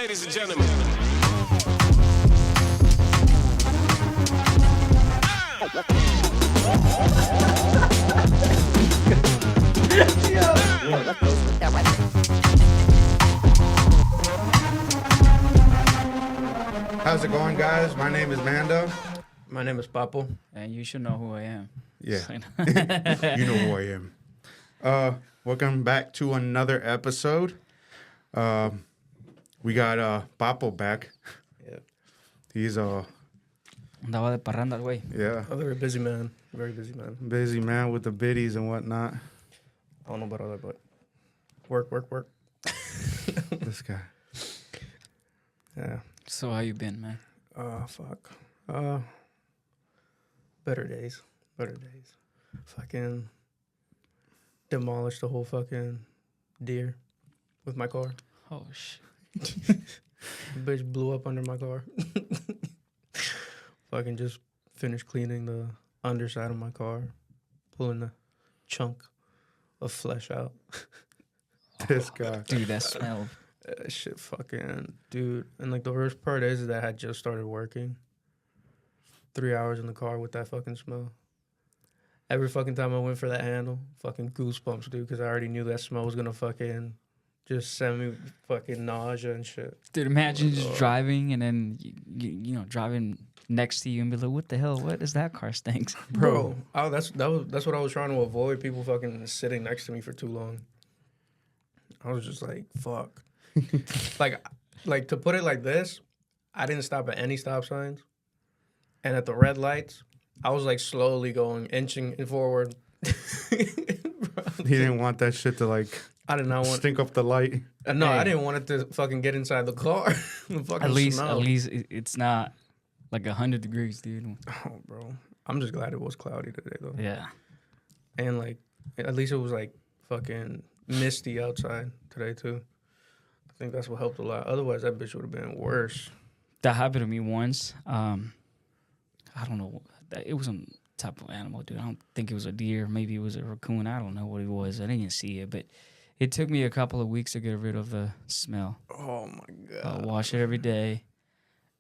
Ladies and gentlemen. How's it going, guys? My name is Mando. My name is Papo. And you should know who I am. Yeah. You know who I am. Welcome back to another episode. We got Papo back. Yeah. He's Andaba de parranda, el güey. yeah, A very busy man. Very busy man. busy man with the biddies and whatnot. I don't know about all that, but work. This guy. Yeah. So how you been, man? Fuck. Better days. Fucking demolished the whole fucking deer with my car. Oh, shit. Bitch blew up under my car. Fucking just finished cleaning the underside of my car, pulling the chunk of flesh out. This guy. Dude, that smell. Shit fucking, dude. And like the worst part is that I had just started working. 3 hours in the car with that fucking smell. Every fucking time I went for that handle, fucking goosebumps, dude, because I already knew that smell was gonna fucking just send me fucking nausea and shit. Dude, imagine just driving and then, you know, driving next to you and be like, what the hell? What is that car stinks? Bro, that's what I was trying to avoid, people fucking sitting next to me for too long. I was just like, fuck. like to put it like this, I didn't stop at any stop signs. And at the red lights, I was like slowly inching forward. He didn't want that shit to like I did not want stink up the light. No, Hey. I didn't want it to fucking get inside the car. The fucking At least smell. it's not like 100 degrees, dude. Oh, bro. I'm just glad it was cloudy today, though. Yeah. And, like, at least it was, like, fucking misty outside today, too. I think that's what helped a lot. Otherwise, that bitch would have been worse. That happened to me once. I don't know. It was some type of animal, dude. I don't think it was a deer. Maybe it was a raccoon. I don't know what it was. I didn't see it, but it took me a couple of weeks to get rid of the smell. Oh, my God. Wash it every day,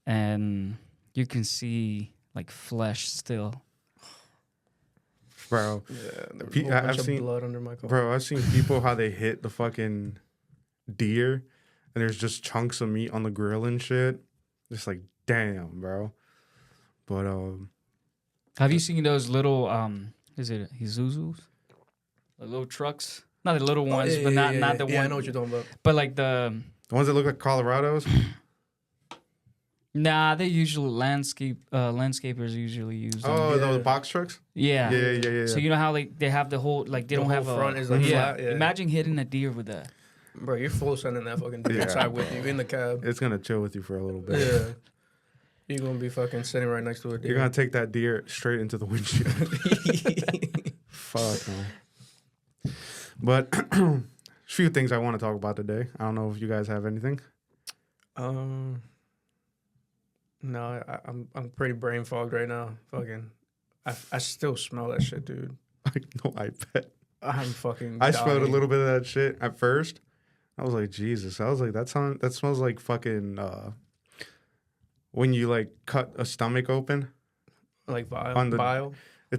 and you can see like flesh still. Bro. Yeah, there was a whole bunch of blood under my car. Bro, I've seen people how they hit the fucking deer and there's just chunks of meat on the grill and shit. Just like, damn, bro. But Have you seen those little is it Isuzus? The little trucks? Not the little ones, but not the one. Yeah, I know what you're talking about. But like the ones that look like Colorados? Nah, they usually landscapers usually use them. Oh, Yeah. those box trucks? Yeah. Yeah. So you know how like they have the whole like they The don't whole have a front is like yeah. flat, yeah. Imagine hitting a deer with a Bro, you're full sending that fucking dude Yeah. inside with you in the cab. It's going to chill with you for a little bit. Yeah. You're going to be fucking sitting right next to a deer. You're going to take that deer straight into the windshield. Fuck, man. But a few things I want to talk about today. I don't know if you guys have anything. No, I'm pretty brain fogged right now. Fucking, I still smell that shit, dude. No, I bet. I'm fucking. I smelled a dying. little bit of that shit at first. I was like, Jesus. I was like, that smells like fucking when you like cut a stomach open. Like bile. on the- bile. I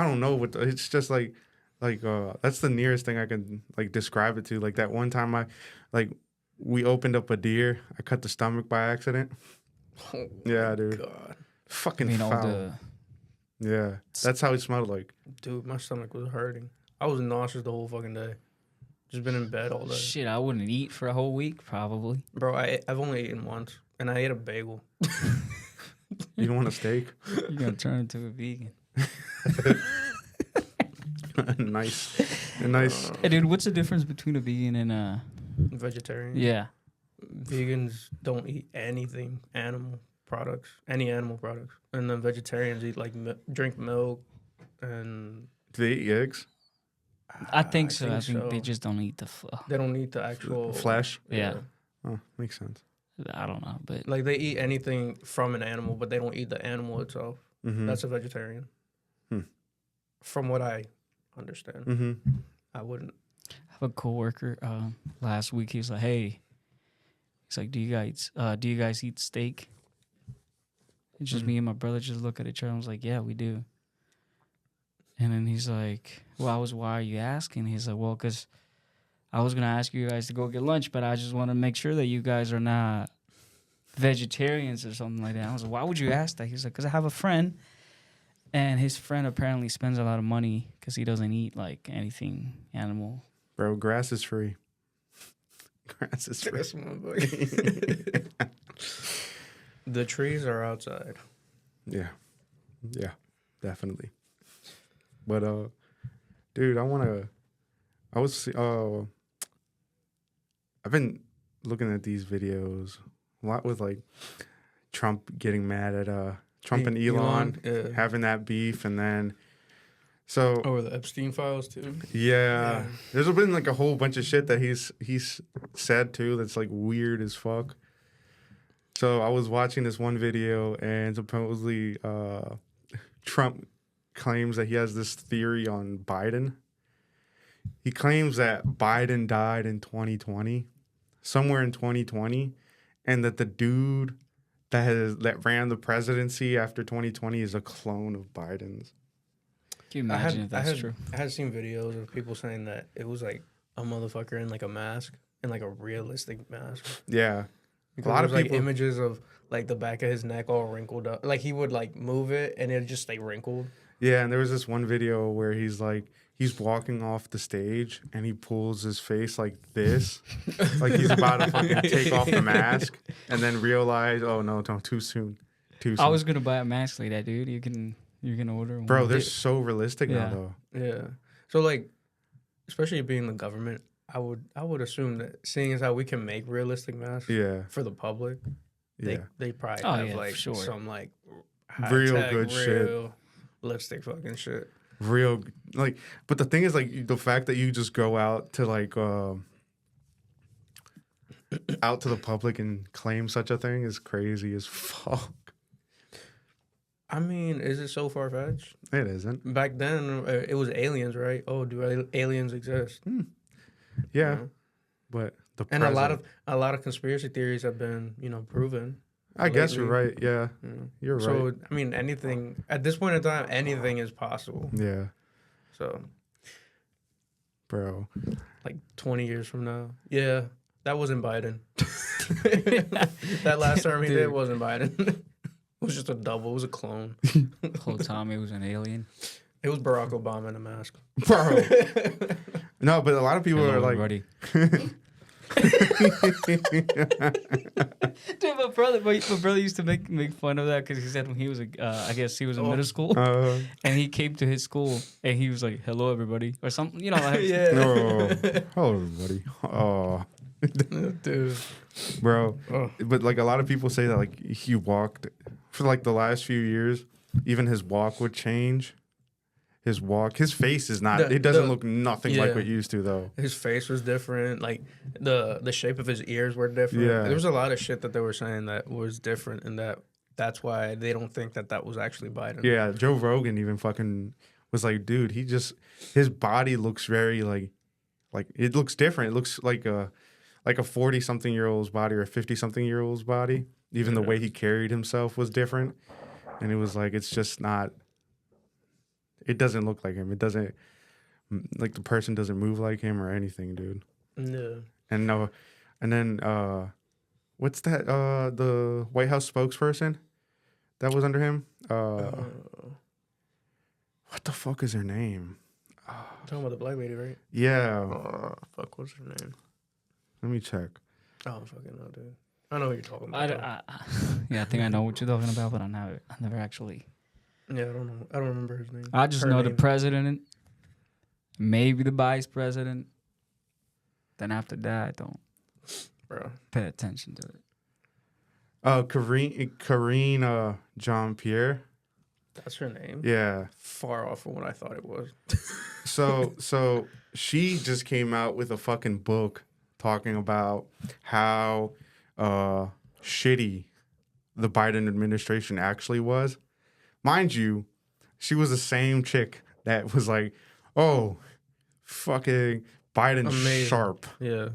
don't know what it's just like that's the nearest thing I can like describe it to. Like that one time we opened up a deer. I cut the stomach by accident. Oh, Yeah, dude. God, Fucking you know foul. Yeah, that's how it smelled like. dude, my stomach was hurting. I was nauseous the whole fucking day. Just been in bed all day, shit. I wouldn't eat for a whole week probably. bro. I've only eaten once, and I ate a bagel. You don't want a steak? You're gonna turn into a vegan. Nice. Hey, dude, what's the difference between a vegan and a Vegetarian. yeah? Vegans don't eat any animal products, and then vegetarians eat like drink milk, and Do they eat eggs? I think so. I think so. they just don't eat the They don't eat the actual Flesh? Yeah. Oh, makes sense. I don't know, but Like they eat anything from an animal, but they don't eat the animal itself. Mm-hmm. That's a vegetarian. Hmm. From what I understand, Mm-hmm. I wouldn't. I have a coworker last week. He was like, "Hey," He's like, do you guys eat steak? It's just me and my brother just look at each other. I was like, yeah, we do. And then he's like, well, why are you asking? He's like, well, because I was going to ask you guys to go get lunch, but I just want to make sure that you guys are not vegetarians or something like that. I was like, why would you ask that? He's like, because I have a friend, and his friend apparently spends a lot of money because he doesn't eat, like, anything animal. Bro, grass is free. Grass is free. That's my boy. The trees are outside. Yeah, definitely. But dude, I've been looking at these videos a lot with like Trump getting mad at Trump and Elon having that beef, and then over the Epstein files too. Yeah, there's been like a whole bunch of shit that he's said too that's like weird as fuck. So I was watching this one video, and supposedly Trump claims that he has this theory on Biden. He claims that Biden died in 2020, somewhere in 2020, and that the dude that ran the presidency after 2020 is a clone of Biden's. Can you imagine if that's true? I had seen videos of people saying that it was like a motherfucker in like a mask, in like a realistic mask. Yeah. Because a lot of people, like images of like the back of his neck all wrinkled up. Like he would like move it and it just like wrinkled. Yeah, and there was this one video where he's walking off the stage and he pulls his face like this, like he's about to fucking take off the mask, and then realize, oh no, too soon. I was gonna buy a mask like that, dude. You can order one. Bro, they're so realistic now though. Yeah. So like, especially being the government, I would assume that seeing as how we can make realistic masks for the public, they probably have some like real good shit. Lipstick fucking shit. Real, like, but the thing is, like, the fact that you just go out to like out to the public and claim such a thing is crazy as fuck. I mean, is it so far-fetched? It isn't. Back then, it was aliens, right? Oh, do aliens exist? Yeah, but a lot of conspiracy theories have been, proven. I guess you're right. Yeah, you're right. So I mean, anything at this point in time, anything is possible. Yeah. So, bro, like 20 years from now, that wasn't Biden. That last term he did wasn't Biden. It was just a double. It was a clone. The whole time it was an alien. It was Barack Obama in a mask. Bro. No, but a lot of people are like. Dude, my brother used to make fun of that because he said when he was I guess he was in middle school, and he came to his school and he was like, "Hello, everybody," or something, like, hello, everybody. Oh, dude, bro. But like a lot of people say that like he walked for like the last few years, even his walk would change. His face is not. It doesn't look nothing like what it used to, though. His face was different. Like the shape of his ears were different. Yeah. There was a lot of shit that they were saying that was different, and that's why they don't think that was actually Biden. Yeah, Joe Rogan even fucking was like, dude, his body looks very like it looks different. It looks like a 40-something-year-old's body or a 50-something-year-old's body. Even the way he carried himself was different, and it was like it's just not. It doesn't look like him. It doesn't, like, the person doesn't move like him or anything, dude. No. And then, what's that, the White House spokesperson that was under him? What the fuck is her name? Talking about the black lady, right? Yeah. Fuck, what's her name? Let me check. I don't fucking know, dude. I know what you're talking about. I think I know what you're talking about, but I never actually... Yeah, I don't know. I don't remember his name. I just know the president, maybe the vice president. Then after that, I don't pay attention to it. Karine Jean-Pierre. That's her name? Yeah. Far off from what I thought it was. So she just came out with a fucking book talking about how shitty the Biden administration actually was. Mind you, she was the same chick that was like, oh, fucking Biden's sharp. Yeah.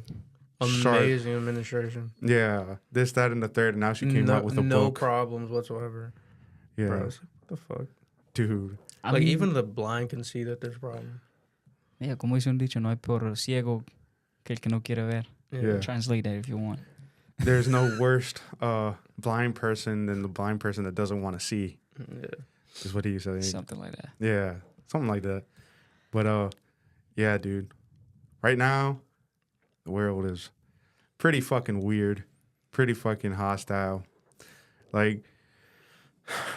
Amazing administration. Yeah, this, that, and the third. And now she came out with a no book. problems whatsoever. Yeah, Bro, it's like, what the fuck? dude. I Like mean, even the blind can see that there's problems. yeah, como dice un dicho, no hay peor ciego que el que no quiere ver. Yeah. Translate that if you want. There's no worst blind person than the blind person that doesn't want to see. Yeah. Is what he said. Something like that. Yeah, something like that. But yeah, dude. Right now, the world is pretty fucking weird, pretty fucking hostile. Like,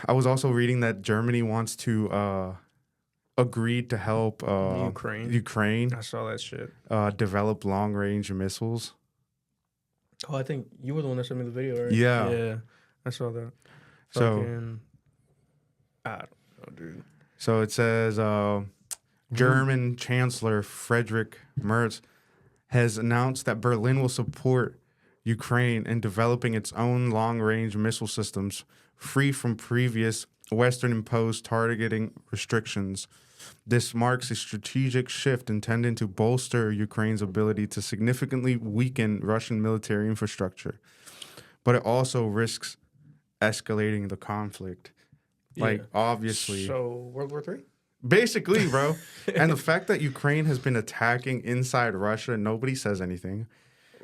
I was also reading that Germany wants to agree to help Ukraine I saw that shit. develop long range missiles. Oh, I think you were the one that sent me the video, right? Yeah. Yeah, I saw that. So, Fucking, I don't know, dude. so it says German Chancellor Friedrich Merz has announced that Berlin will support Ukraine in developing its own long-range missile systems free from previous Western-imposed targeting restrictions. This marks a strategic shift intended to bolster Ukraine's ability to significantly weaken Russian military infrastructure, but it also risks escalating the conflict. Like, Yeah. obviously. So, World War III? Basically, bro. And the fact that Ukraine has been attacking inside Russia, nobody says anything.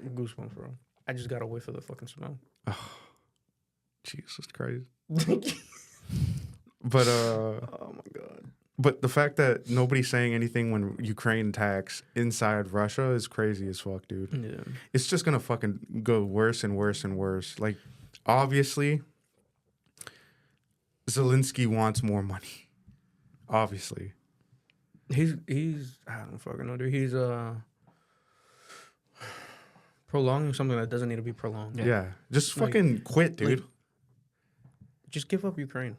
Goosebumps, bro. I just gotta wait for the fucking smell. Jesus Christ. But Oh my god. but the fact that nobody's saying anything when Ukraine attacks inside Russia is crazy as fuck, dude. Yeah. It's just gonna fucking go worse and worse and worse. Like, obviously, Zelensky wants more money. Obviously. He's I don't fucking know, dude. He's prolonging something that doesn't need to be prolonged. Yeah. Just Like- fucking quit, dude. Just give up Ukraine.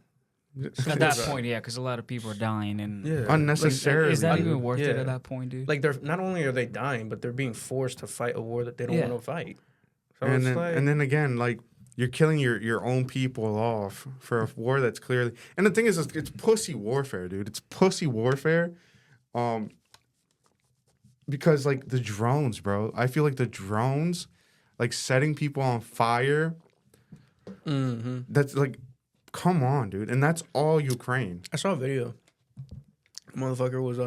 At that point, yeah, because a lot of people are dying. And Yeah. Unnecessarily. is that dude. even worth it Yeah. at that point, dude? Like they're not only are they dying, but they're being forced to fight a war that they don't Yeah. want to fight. So and it's then, like, and then again, like, you're killing your own people off for a war that's clearly. And the thing is, it's pussy warfare, dude. It's pussy warfare. Because like the drones, bro. I feel like the drones, like setting people on fire. That's like, come on, dude. And that's all Ukraine. I saw a video. Motherfucker was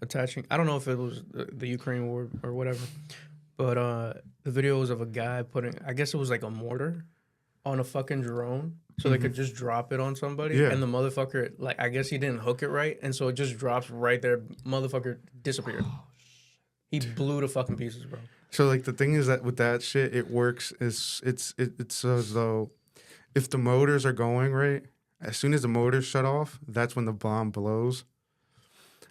attaching. I don't know if it was the Ukraine war or whatever, but the video was of a guy putting. I guess it was like a mortar on a fucking drone, so they could just drop it on somebody. Yeah. And the motherfucker, like, I guess he didn't hook it right, and so it just drops right there. Motherfucker disappeared. He blew to fucking pieces, bro. So like the thing is that with that shit, it works. It's as though if the motors are going right, as soon as the motors shut off, that's when the bomb blows.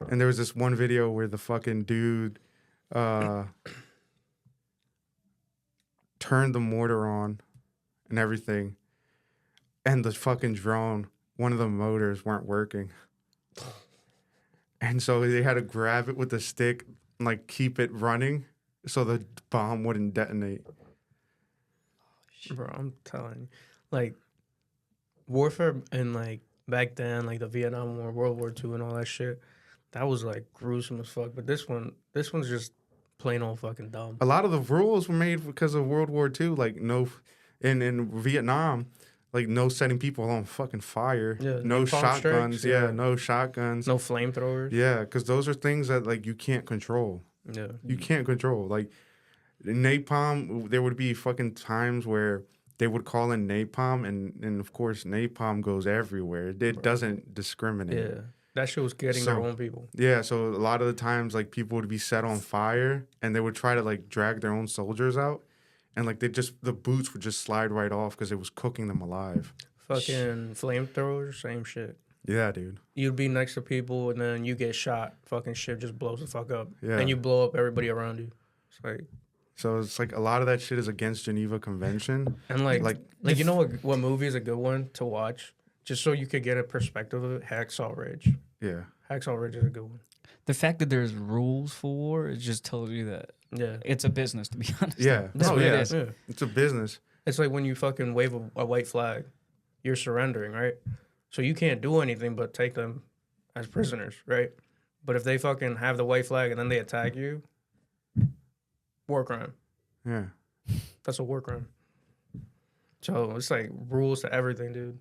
And there was this one video where the fucking dude turned the mortar on and everything, and the fucking drone, one of the motors weren't working. And so they had to grab it with a stick and like keep it running so the bomb wouldn't detonate. Bro, I'm telling you, like, warfare and like back then, like the Vietnam War, World War II, and all that shit, that was like gruesome as fuck. But this one's just plain old fucking dumb. A lot of the rules were made because of World War II, like no, in Vietnam, like no setting people on fucking fire, Yeah, no napalm shotguns, strikes, yeah, yeah. no shotguns, No flamethrowers. yeah, because those are things that like you can't control. Yeah. You can't control. Like napalm, there would be fucking times where they would call in napalm, and of course napalm goes everywhere. It doesn't discriminate. Yeah. That shit was getting their So- own people. Yeah, so a lot of the times, like, people would be set on fire, and they would try to, like, drag their own soldiers out, and, like, the boots would just slide right off because it was cooking them alive. Fucking flamethrowers, same shit. Yeah, dude. You'd be next to people and then you get shot. Fucking shit just blows the fuck up. Yeah. And you blow up everybody around you. It's like, So it's, like, a lot of that shit is against Geneva Convention. and like Like, you know what movie is a good one to watch? Just so you could get a perspective of it, Hacksaw Ridge. Yeah. Hacksaw Ridge is a good one. The fact that there's rules for war, it just tells you that Yeah. it's a business, to be honest. Yeah. That's No, what yeah. it is. Yeah. It's a business. It's like when you fucking wave a white flag, you're surrendering, right? So you can't do anything but take them as prisoners, right? But if they fucking have the white flag and then they attack you, war crime. Yeah. That's a war crime. So it's like rules to everything, dude.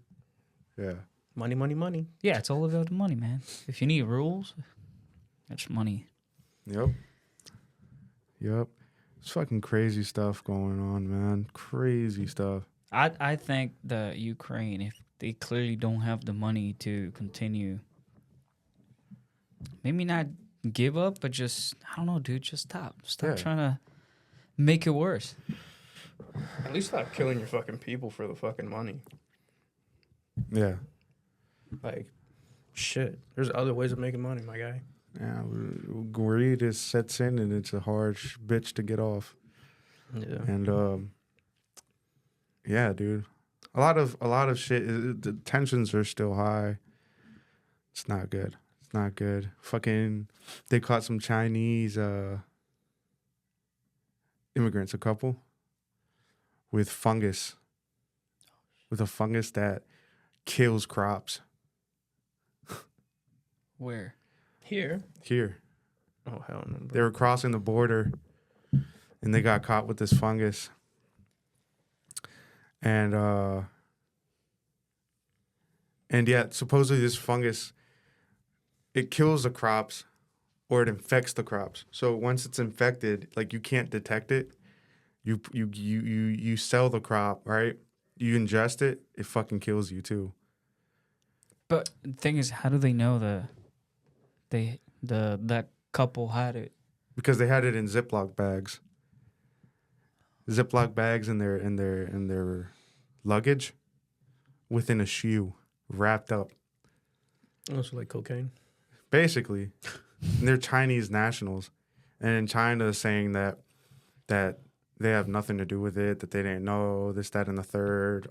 Yeah. Money, money, money. Yeah, it's all about the money, man. If you need rules, that's money. Yep. It's fucking crazy stuff going on, man. Crazy stuff. I think the Ukraine, if they clearly don't have the money to continue, maybe not give up, but just, I don't know, dude, just stop. Stop Yeah. trying to make it worse. At least stop killing your fucking people for the fucking money. Yeah. Like, shit. There's other ways of making money, my guy. Yeah. Greed just sets in, and it's a hard bitch to get off. Yeah. And yeah, dude. A lot of shit. The tensions are still high. It's not good. It's not good. Fucking, they caught some Chinese immigrants, a couple, with fungus. With a fungus that kills crops. Where? Here. Here. Oh, hell no. They were crossing the border, and they got caught with this fungus. And yeah, supposedly this fungus, it kills the crops, or it infects the crops. So once it's infected, like, you can't detect it. You sell the crop, right? You ingest it, it fucking kills you too. But the thing is, how do they know that couple had it? Because they had it in Ziploc bags. Ziploc bags in their luggage, within a shoe, wrapped up. Also like cocaine. Basically. And they're Chinese nationals. And in China saying that they have nothing to do with it, that they didn't know, this, that, and the third.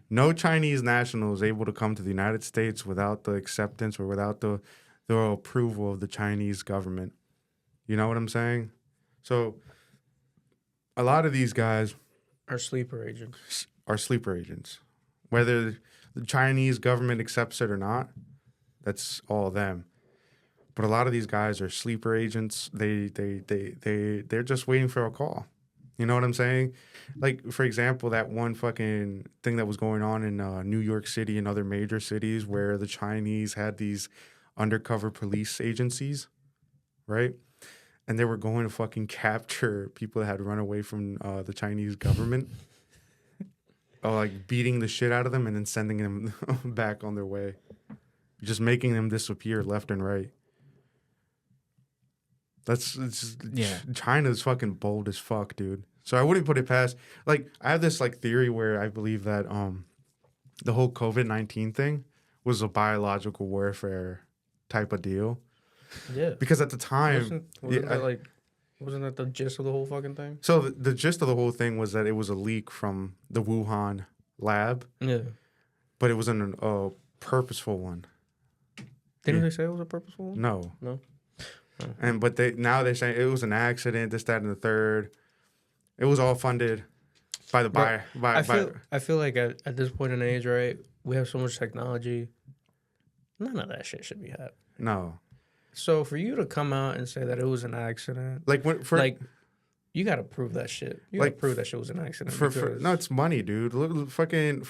No Chinese national is able to come to the United States without the acceptance or without the approval of the Chinese government. You know what I'm saying? So a lot of these guys Are sleeper agents. are sleeper agents. Whether the Chinese government accepts it or not, that's all them. But a lot of these guys are sleeper agents. They're just waiting for a call. You know what I'm saying? Like, for example, that one fucking thing that was going on in New York City and other major cities where the Chinese had these undercover police agencies, right? And they were going to fucking capture people that had run away from the Chinese government. Like beating the shit out of them and then sending them back on their way. Just making them disappear left and right. China's fucking bold as fuck, dude. So I wouldn't put it past, like, I have this like theory where I believe that the whole COVID-19 thing was a biological warfare type of deal. Yeah. Because at the time, wasn't that the gist of the whole fucking thing? So the gist of the whole thing was that it was a leak from the Wuhan lab. Yeah. But it wasn't a purposeful one. Didn't they say it was a purposeful one? No. No. Oh. But they're saying it was an accident, this, that, and the third. It was all funded by the I feel like at this point in age, right, we have so much technology. None of that shit should be happening. No. So for you to come out and say that it was an accident, you got to prove that shit. You got to prove that shit was an accident. No, it's money, dude. Look, fucking.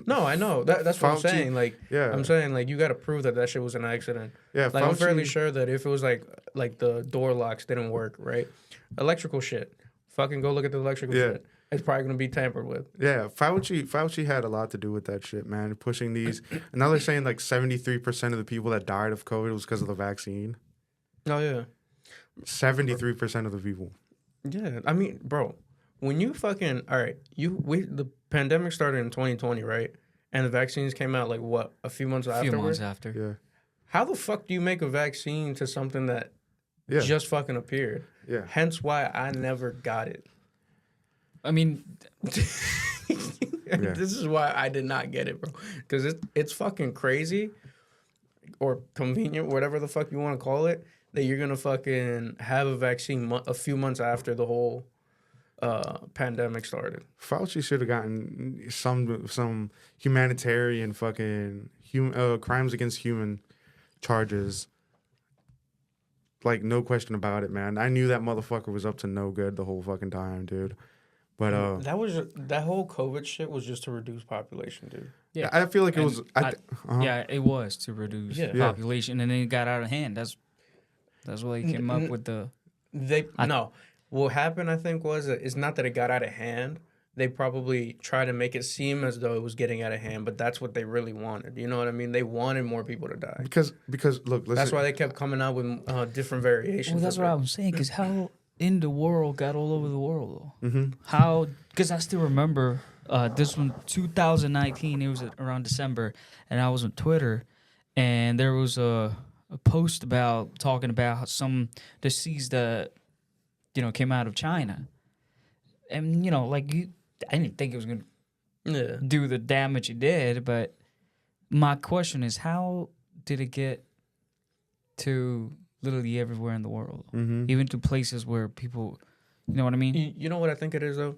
No, I know. That's what I'm saying. Like, yeah. I'm saying, like, you got to prove that shit was an accident. Yeah, like, I'm fairly sure that if it was like the door locks didn't work, right? Electrical shit. Fucking go look at the electrical shit. It's probably going to be tampered with. Yeah, Fauci had a lot to do with that shit, man. Pushing these. And now they're saying like 73% of the people that died of COVID was because of the vaccine. Oh, yeah. 73% of the people. Yeah, I mean, bro, when you fucking... All right, the pandemic started in 2020, right? And the vaccines came out like, what, a few months after? A few months after. Yeah. How the fuck do you make a vaccine to something that just fucking appeared? Yeah. Hence why I never got it. I mean, this is why I did not get it, bro. Because it's fucking crazy or convenient, whatever the fuck you want to call it, that you're going to fucking have a vaccine a few months after the whole pandemic started. Fauci should have gotten some humanitarian fucking crimes against human charges like no question about it, man. I knew that motherfucker was up to no good the whole fucking time, dude. But that whole COVID shit was just to reduce population, dude. Yeah, I feel like it and was. yeah, it was to reduce Yeah. population, and then it got out of hand. That's why he came up with the. No, what happened, I think, was it's not that it got out of hand. They probably tried to make it seem as though it was getting out of hand, but that's what they really wanted. You know what I mean? They wanted more people to die. Because look, listen. That's why they kept coming out with different variations. Well, that's of what it. I was saying. Because how in the world got all over the world though? Mm-hmm. How? Because I still remember this one, 2019. It was around December, and I was on Twitter, and there was a post about talking about some disease that came out of China, and I didn't think it was gonna Yeah. do the damage it did, but my question is, how did it get to literally everywhere in the world, even to places where people, you know what I mean? You know what I think it is though.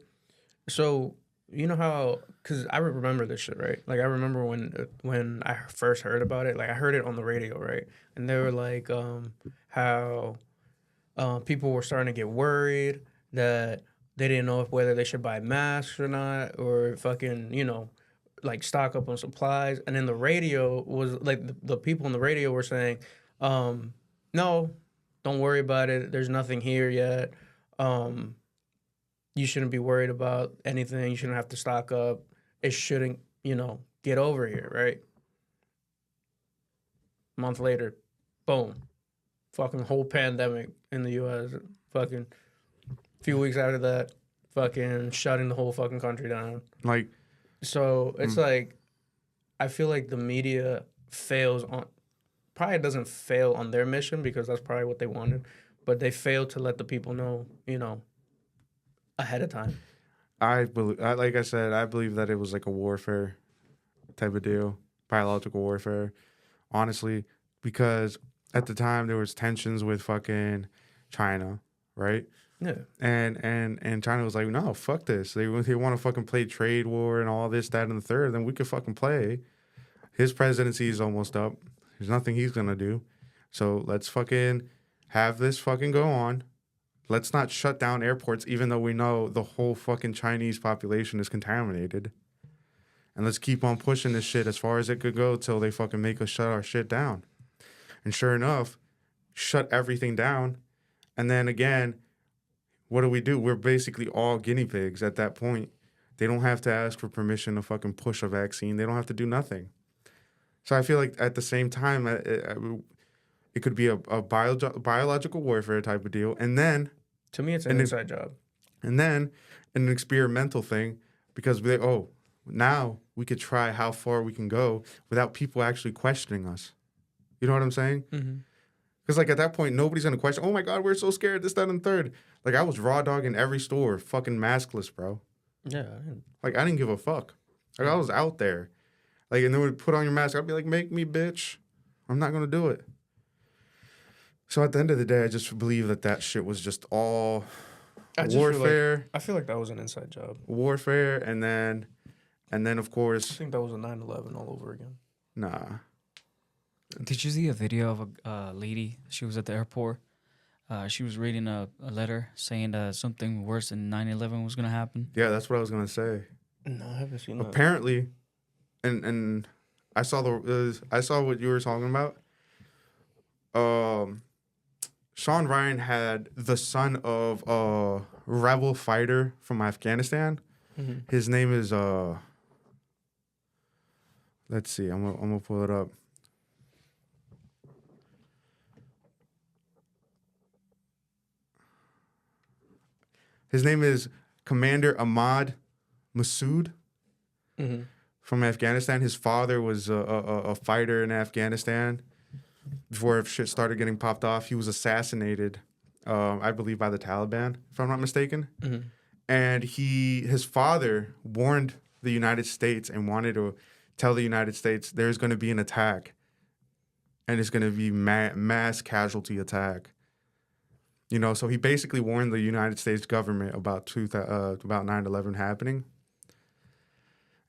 So you know how, because I remember this shit, right? Like I remember when I first heard about it. Like I heard it on the radio, right? And they were like, how people were starting to get worried that they didn't know whether they should buy masks or not, or fucking like stock up on supplies. And then the radio was like the people on the radio were saying, no, don't worry about it. There's nothing here yet. You shouldn't be worried about anything. You shouldn't have to stock up. It shouldn't, get over here, right? A month later, boom. Fucking whole pandemic in the U.S. Fucking few weeks after that, fucking shutting the whole fucking country down. Like, so it's like, I feel like the media probably doesn't fail on their mission because that's probably what they wanted, but they failed to let the people know, ahead of time. like I said, I believe that it was like a warfare type of deal, biological warfare, honestly, because at the time there was tensions with fucking China, right? Yeah. And China was like, no, fuck this. They want to fucking play trade war and all this, that, and the third. Then we could fucking play. His presidency is almost up. There's nothing he's gonna do. So let's fucking have this fucking go on. Let's not shut down airports, even though we know the whole fucking Chinese population is contaminated. And let's keep on pushing this shit as far as it could go till they fucking make us shut our shit down. And sure enough, shut everything down. And then again, what do? We're basically all guinea pigs at that point. They don't have to ask for permission to fucking push a vaccine. They don't have to do nothing. So I feel like at the same time, it could be a biological warfare type of deal. And then... To me, it's an inside job. And then an experimental thing because now we could try how far we can go without people actually questioning us. You know what I'm saying? Mm-hmm. Because, like, at that point, nobody's going to question, oh, my God, we're so scared, this, that, and the third. Like, I was raw dogging every store, fucking maskless, bro. Yeah. Like, I didn't give a fuck. Like, I was out there. Like, and they would put on your mask. I'd be like, make me, bitch. I'm not going to do it. So at the end of the day, I just believe that shit was just all warfare. I feel like that was an inside job. Warfare, and then, of course... I think that was a 9/11 all over again. Nah. Did you see a video of a lady? She was at the airport. She was reading a letter saying that something worse than 9/11 was going to happen. Yeah, that's what I was going to say. No, I haven't seen that. Apparently, and I saw what you were talking about. Sean Ryan had the son of a rebel fighter from Afghanistan. Mm-hmm. His name is let's see, I'm gonna pull it up. His name is Commander Ahmad Massoud from Afghanistan. His father was a fighter in Afghanistan. Before shit started getting popped off, he was assassinated, I believe, by the Taliban, if I'm not mistaken. Mm-hmm. And his father warned the United States and wanted to tell the United States there's going to be an attack, and it's going to be mass casualty attack. You know, so he basically warned the United States government about 9/11 happening.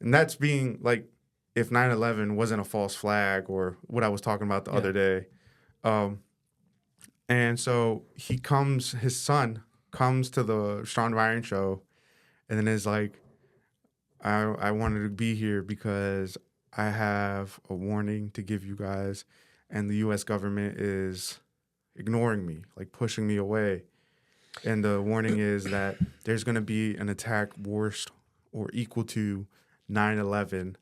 And that's being like, if 9/11 wasn't a false flag or what I was talking about the other day. And so his son comes to the Sean Ryan show, and then is like, I wanted to be here because I have a warning to give you guys, and the U.S. government is ignoring me, like pushing me away. And the warning is that there's going to be an attack worse or equal to 9/11,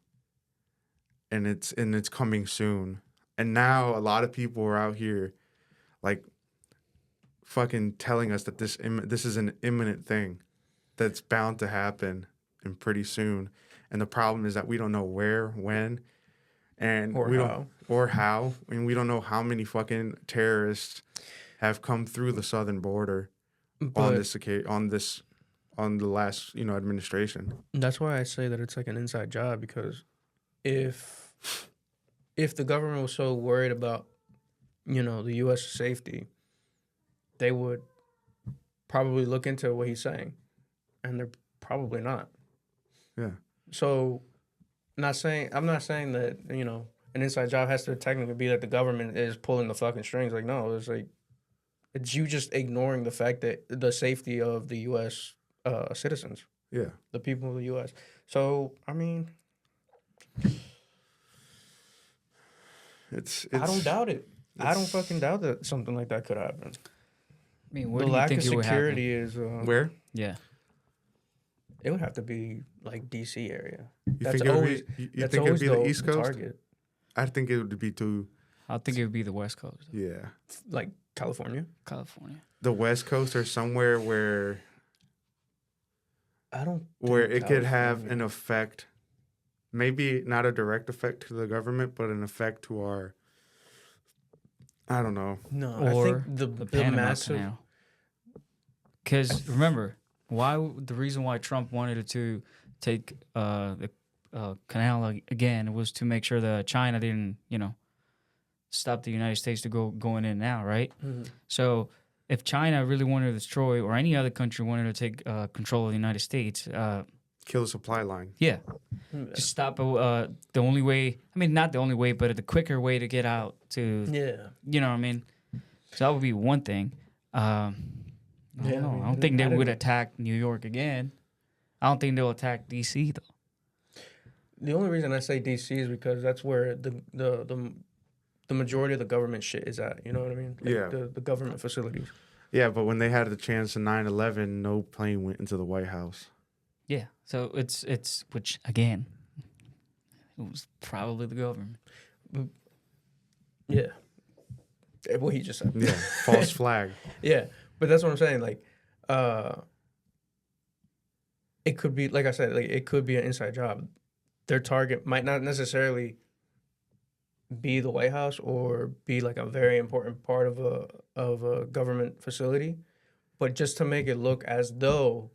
and it's coming soon. And now a lot of people are out here, like, fucking telling us that this is an imminent thing that's bound to happen and pretty soon. And the problem is that we don't know where, when, and Or we how. don't or how, and we don't know how many fucking terrorists have come through the southern border on the last administration. That's why I say that it's like an inside job, because if the government was so worried about, the U.S. safety, they would probably look into what he's saying, and they're probably not. Yeah. So, I'm not saying that an inside job has to technically be that the government is pulling the fucking strings. Like, no, it's you just ignoring the fact that the safety of the U.S. Citizens, Yeah. the people of the U.S. So, I mean, It's I don't doubt it. I don't fucking doubt that something like that could happen. I mean, where The do you lack think of it would happen? security is where Yeah. it would have to be like D.C. area. you That's think it would always be, you that's think it would always be the East Coast? target, I think it would be too. I think it would be the West Coast, Yeah. like California. California. The West Coast or somewhere where I don't. it could have California. an effect, maybe not a direct effect to the government, but an effect to our, I don't know. No, Or I think the Panama massive. Canal. Because remember, the reason why Trump wanted to take the canal again was to make sure that China didn't, stop the United States to going in and out, right? Mhm. So if China really wanted to destroy, or any other country wanted to take control of the United States, Kill the supply line. yeah, just stop. The only way, I mean, not the only way, but the quicker way to get out to, Yeah. you know what I mean? So that would be one thing. I don't know. I don't think they would attack New York again. I don't think they'll attack D.C. though. The only reason I say D.C. is because that's where the majority of the government shit is at. You know what I mean? Like Yeah. The government facilities. Yeah, but when they had the chance in 9/11, no plane went into the White House. Yeah. So it's which again, it was probably the government. Yeah. What he just said. Yeah, false flag. Yeah, but that's what I'm saying. Like, it could be, like I said, like it could be an inside job. Their target might not necessarily be the White House or be like a very important part of a government facility, but just to make it look as though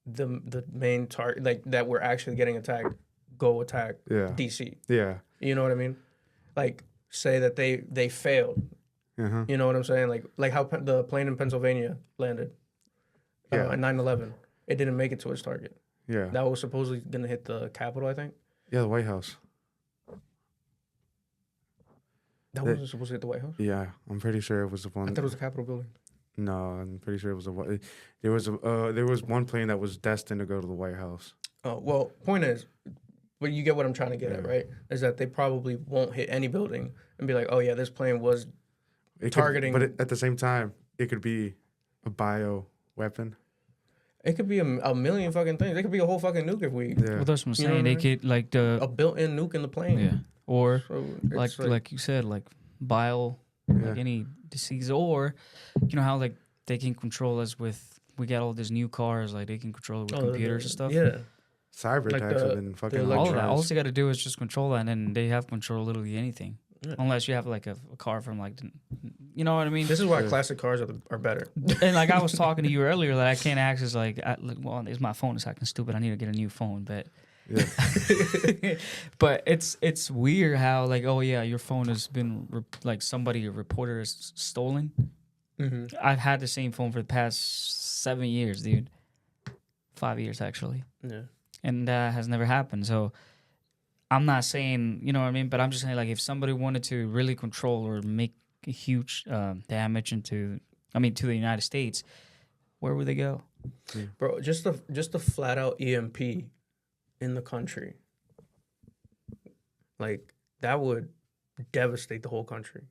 the main target, like that we're actually getting attacked, go attack Yeah. DC. Yeah. You know what I mean? Like say that they failed. Uh-huh. You know what I'm saying? Like how the plane in Pennsylvania landed. Yeah. At 9/11, it didn't make it to its target. Yeah. That was supposedly gonna hit the Capitol, I think. Yeah, the White House. That wasn't supposed to hit the White House. Yeah, I'm pretty sure it was the one. I thought it was the Capitol building. No, I'm pretty sure it was there was one plane that was destined to go to the White House. Oh well, point is, but you get what I'm trying to get at, Yeah. right? Is that they probably won't hit any building and be like, oh yeah, this plane was targeting. But at the same time, it could be a bio weapon. It could be a million fucking things. It could be a whole fucking nuke if we Yeah. Well, that's what I'm You know saying. what I They could like the a built-in nuke in the plane. yeah, or So it's like you said, like bile, like Yeah. any disease, or you know how like they can control us with. We got all these new cars, like they can control it with computers and stuff. Yeah. Cyber Like attacks the- have been fucking the All on of that, all drugs. they got to do is just control that, and then they have control of literally anything, Yeah. unless you have like a car from like, you know what I mean. This is why Yeah. classic cars are better. And like I was talking to you earlier, that I can't access well, it's my phone is acting stupid. I need to get a new phone, but Yeah. but it's weird how like, oh yeah, your phone has been like somebody, a reporter has stolen. Mm-hmm. I've had the same phone for the past 7 years, dude. 5 years actually, Yeah. and that has never happened. So I'm not saying, you know what I mean, but I'm just saying like if somebody wanted to really control or make a huge damage to the United States, where would they go? Bro, just a flat out EMP in the country, like that would devastate the whole country.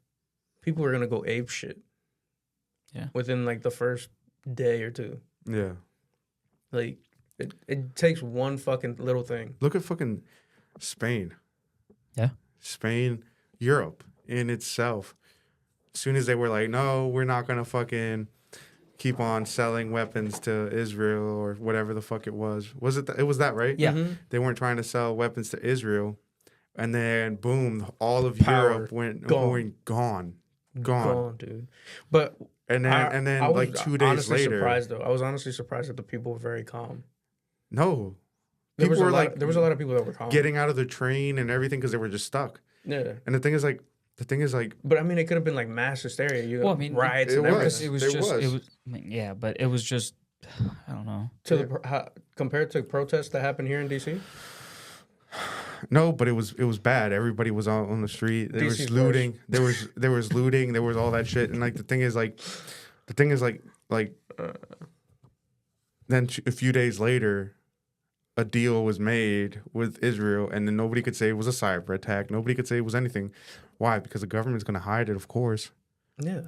People are gonna go ape shit. Yeah. Within like the first day or two. Yeah. Like it takes one fucking little thing. Look at fucking Spain. Yeah. Spain, Europe in itself. As soon as they were like, no, we're not gonna fucking keep on selling weapons to Israel or whatever the fuck it was. Was it? It was that, right? Yeah. Mhm. They weren't trying to sell weapons to Israel, and then boom, all of Power Europe went gone, dude. But And then I was like 2 days honestly later, surprised though. I was honestly surprised that the people were very calm. no, There people was were a like lot of people that were calm. getting out of the train and everything because they were just stuck. Yeah. And the thing is like, But I mean, it could have been like mass hysteria. You Well, I mean, riots it and was. everything. But it was just, I don't know. Compared to protests that happened here in DC. No, but it was bad. Everybody was on the street. There was DC's looting. There was looting. There was all that shit. And like the thing is then a few days later, a deal was made with Israel, and then nobody could say it was a cyber attack. Nobody could say it was anything. Why? Because the government's gonna hide it, of course. Yeah.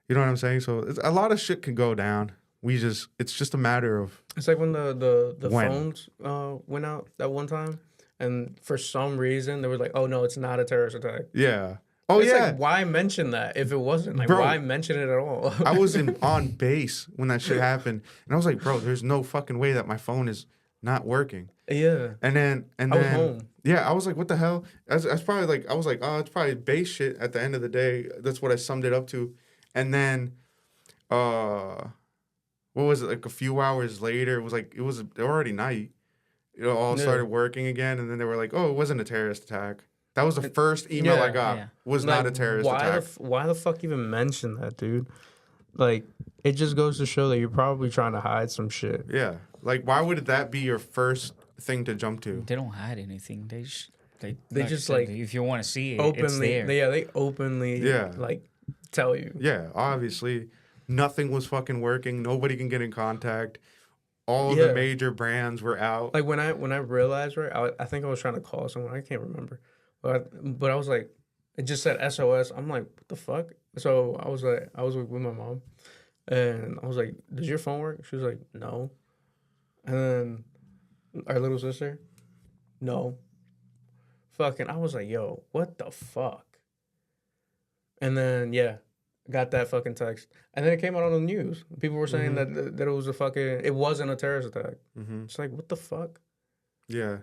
You know what I'm saying? So a lot of shit can go down. It's just a matter of It's like when the When? phones went out that one time, and for some reason they were like, "Oh no, it's not a terrorist attack." yeah. Oh It's yeah. like, why mention that if it wasn't? Like, Bro, why mention it at all? I was on base when that shit happened, and I was like, bro, there's no fucking way that my phone is not working. Yeah. And then I was home. yeah, I was like, what the hell? That's probably like, I was like, oh, it's probably base shit at the end of the day. That's what I summed it up to. And then, what was it? Like a few hours later, it was already night. It all Yeah. started working again, and then they were like, oh, it wasn't a terrorist attack. That was the first email I got. Yeah. Was Like, not a terrorist attack. Why the fuck even mention that, dude? Like, it just goes to show that you're probably trying to hide some shit. Yeah. Like, why would that be your first thing to jump to? They don't hide anything. They They just, like, if you want to see it, it's Openly, there. they openly, Yeah. like, tell you. Yeah, obviously, nothing was fucking working. Nobody can get in contact. All Yeah. the major brands were out. Like when I realized, right, I think I was trying to call someone. I can't remember, but I was like, it just said SOS. I'm like, what the fuck? So I was with my mom, and I was like, does your phone work? She was like, no. And then our little sister, no. Fucking, I was like, yo, what the fuck? And then got that fucking text, and then it came out on the news. People were saying that it was it wasn't a terrorist attack. Mm-hmm. It's like, what the fuck? Yeah.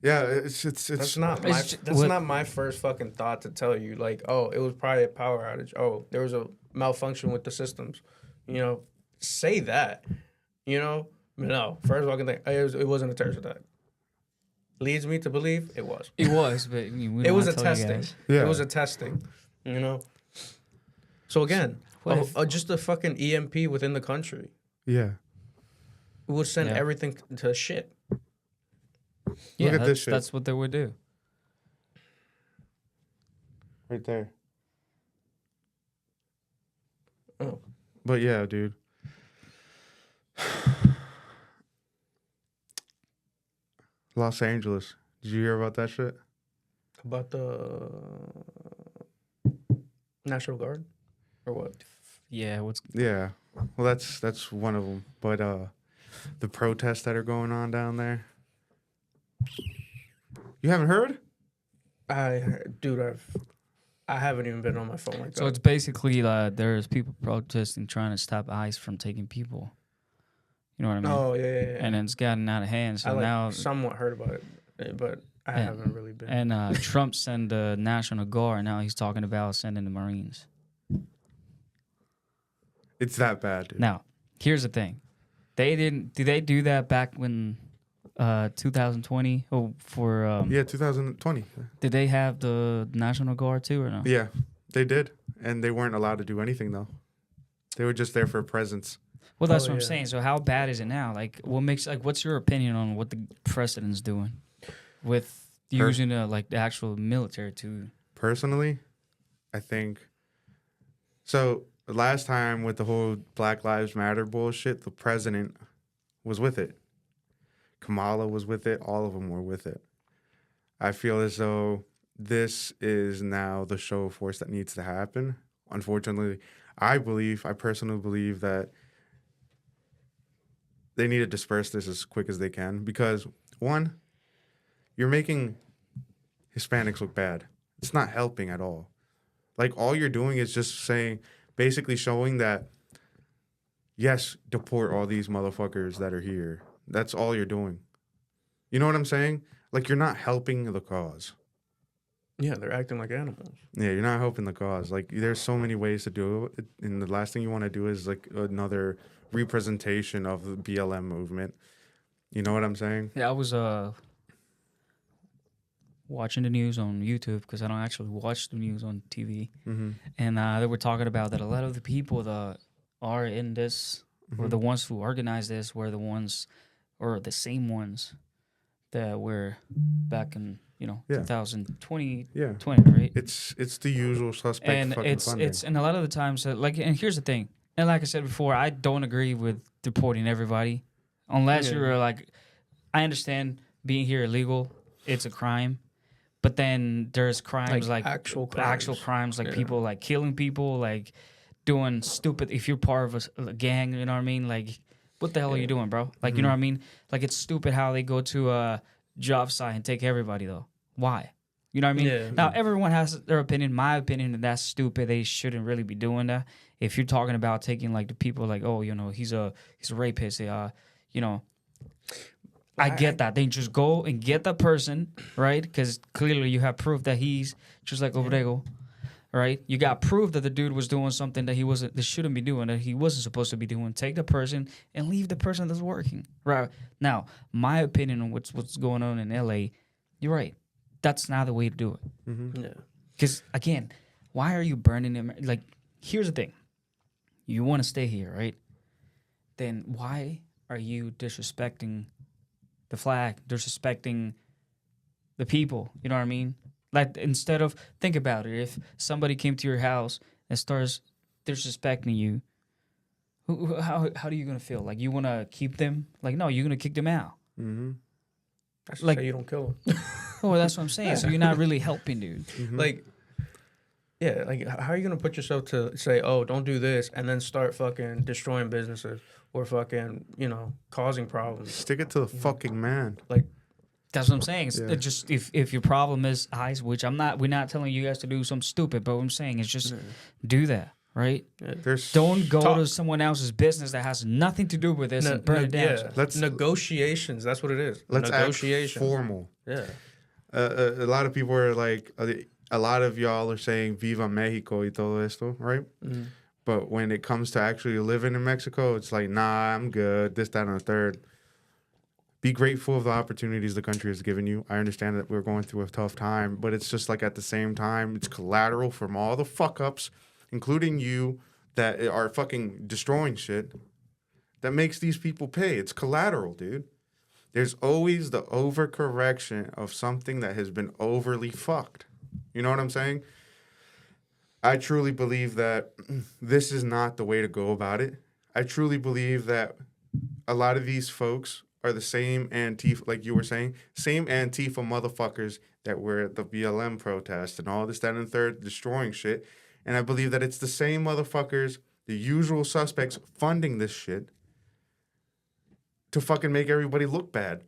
Yeah, it's That's not my first fucking thought to tell you. Like, oh, it was probably a power outage. Oh, there was a malfunction with the systems. You know, say that. You know, no. First fucking thing, it wasn't a terrorist attack. Leads me to believe it was. It was, but I mean, we It don't was a wanna tell you testing. guys. Yeah. It was a testing. You know. So again, What if- just a fucking EMP within the country yeah. would send Yeah. everything to shit. Yeah, Look at this shit. That's what they would do. Right there. Oh. But yeah, dude. Los Angeles. Did you hear about that shit? About the National Guard or what? Yeah, what's Yeah. Well, that's one of them. But the protests that are going on down there. You haven't heard? I haven't even been on my phone like that. so? It's basically there's people protesting trying to stop ICE from taking people. You know what I mean? Oh yeah. And it's gotten out of hand. So I now somewhat heard about it, but I haven't really been. and Trump sent the National Guard. Now he's talking about sending the Marines. It's that bad, dude. Now, here's the thing. They didn't. Did they do that back when 2020? Oh, for Yeah, 2020. did they have the National Guard too or no? Yeah, they did. And they weren't allowed to do anything, though. They were just there for a presence. Well, that's Oh, what I'm yeah. saying. So how bad is it now? Like, what's your opinion on what the president's doing with using the actual military to? Personally, I think. So last time with the whole Black Lives Matter bullshit, the president was with it. Kamala was with it. All of them were with it. I feel as though this is now the show of force that needs to happen. Unfortunately, I personally believe that they need to disperse this as quick as they can because, one, you're making Hispanics look bad. It's not helping at all. Like, all you're doing is just saying, basically showing that, yes, deport all these motherfuckers that are here. That's all you're doing. You know what I'm saying? Like, you're not helping the cause. Yeah, they're acting like animals. Yeah, you're not helping the cause. Like, there's so many ways to do it. And the last thing you want to do is, like, another representation of the BLM movement. You know what I'm saying? Yeah, I was watching the news on YouTube because I don't actually watch the news on TV. Mm-hmm. And they were talking about that a lot of the people that are in this, or the ones who organized this, were the ones, or the same ones that were back in, 2020, 20, right? It's the usual suspect And fucking funding. and a lot of the times, and here's the thing, and like I said before, I don't agree with deporting everybody, unless you're like, I understand being here illegal, it's a crime. But then there's crimes like actual crimes, like people like killing people, like doing stupid. If you're part of a gang, you know what I mean? Like, what the hell are you doing, bro? Like, you know what I mean? Like, it's stupid how they go to a job site and take everybody, though. Why? You know what I mean? Yeah. Now, everyone has their opinion. My opinion, that's stupid. They shouldn't really be doing that. If you're talking about taking, like, the people, like, oh, he's a rapist, I get that. They just go and get that person, right? Because clearly you have proof that he's just like Obrego, right? You got proof that the dude was doing something that that shouldn't be doing, that he wasn't supposed to be doing. Take the person and leave the person that's working, right? Now, my opinion on what's going on in LA, you're right. That's not the way to do it. Mm-hmm. Yeah. Because again, why are you burning them? Like, here's the thing: you want to stay here, right? Then why are you disrespecting the flag, disrespecting the people? You know what I mean? Like, instead of, think about it, if somebody came to your house and starts disrespecting you, how are you gonna feel? Like, you want to keep them? Like, no, you're gonna kick them out. Mm-hmm. That's Like- like you don't kill them. Oh, that's what I'm saying. So you're not really helping, dude. Mm-hmm. Like, yeah, like how are you gonna put yourself to say, oh, don't do this, and then start fucking destroying businesses or fucking causing problems? Stick it to the fucking man. Like, That's what I'm saying. It's Yeah. just if your problem is eyes, which we're not telling you guys to do something stupid, but what I'm saying is just do that, right? There's Don't go Talk. to someone else's business that has nothing to do with this and burn it down. Yeah. Let's- Negotiations. That's what it is. Let's act Negotiations. formal. Yeah. A lot of people are like, a lot of y'all are saying "Viva Mexico" y todo esto, right? Mm. But when it comes to actually living in Mexico, it's like, nah, I'm good. This, that, and the third. Be grateful of the opportunities the country has given you. I understand that we're going through a tough time, but it's just like at the same time, it's collateral from all the fuck ups, including you, that are fucking destroying shit, that makes these people pay. It's collateral, dude. There's always the overcorrection of something that has been overly fucked. You know what I'm saying? I truly believe that this is not the way to go about it. I truly believe that a lot of these folks are the same Antifa, like you were saying, same Antifa motherfuckers that were at the BLM protest and all this, that, and the third, destroying shit. And I believe that it's the same motherfuckers, the usual suspects, funding this shit to fucking make everybody look bad.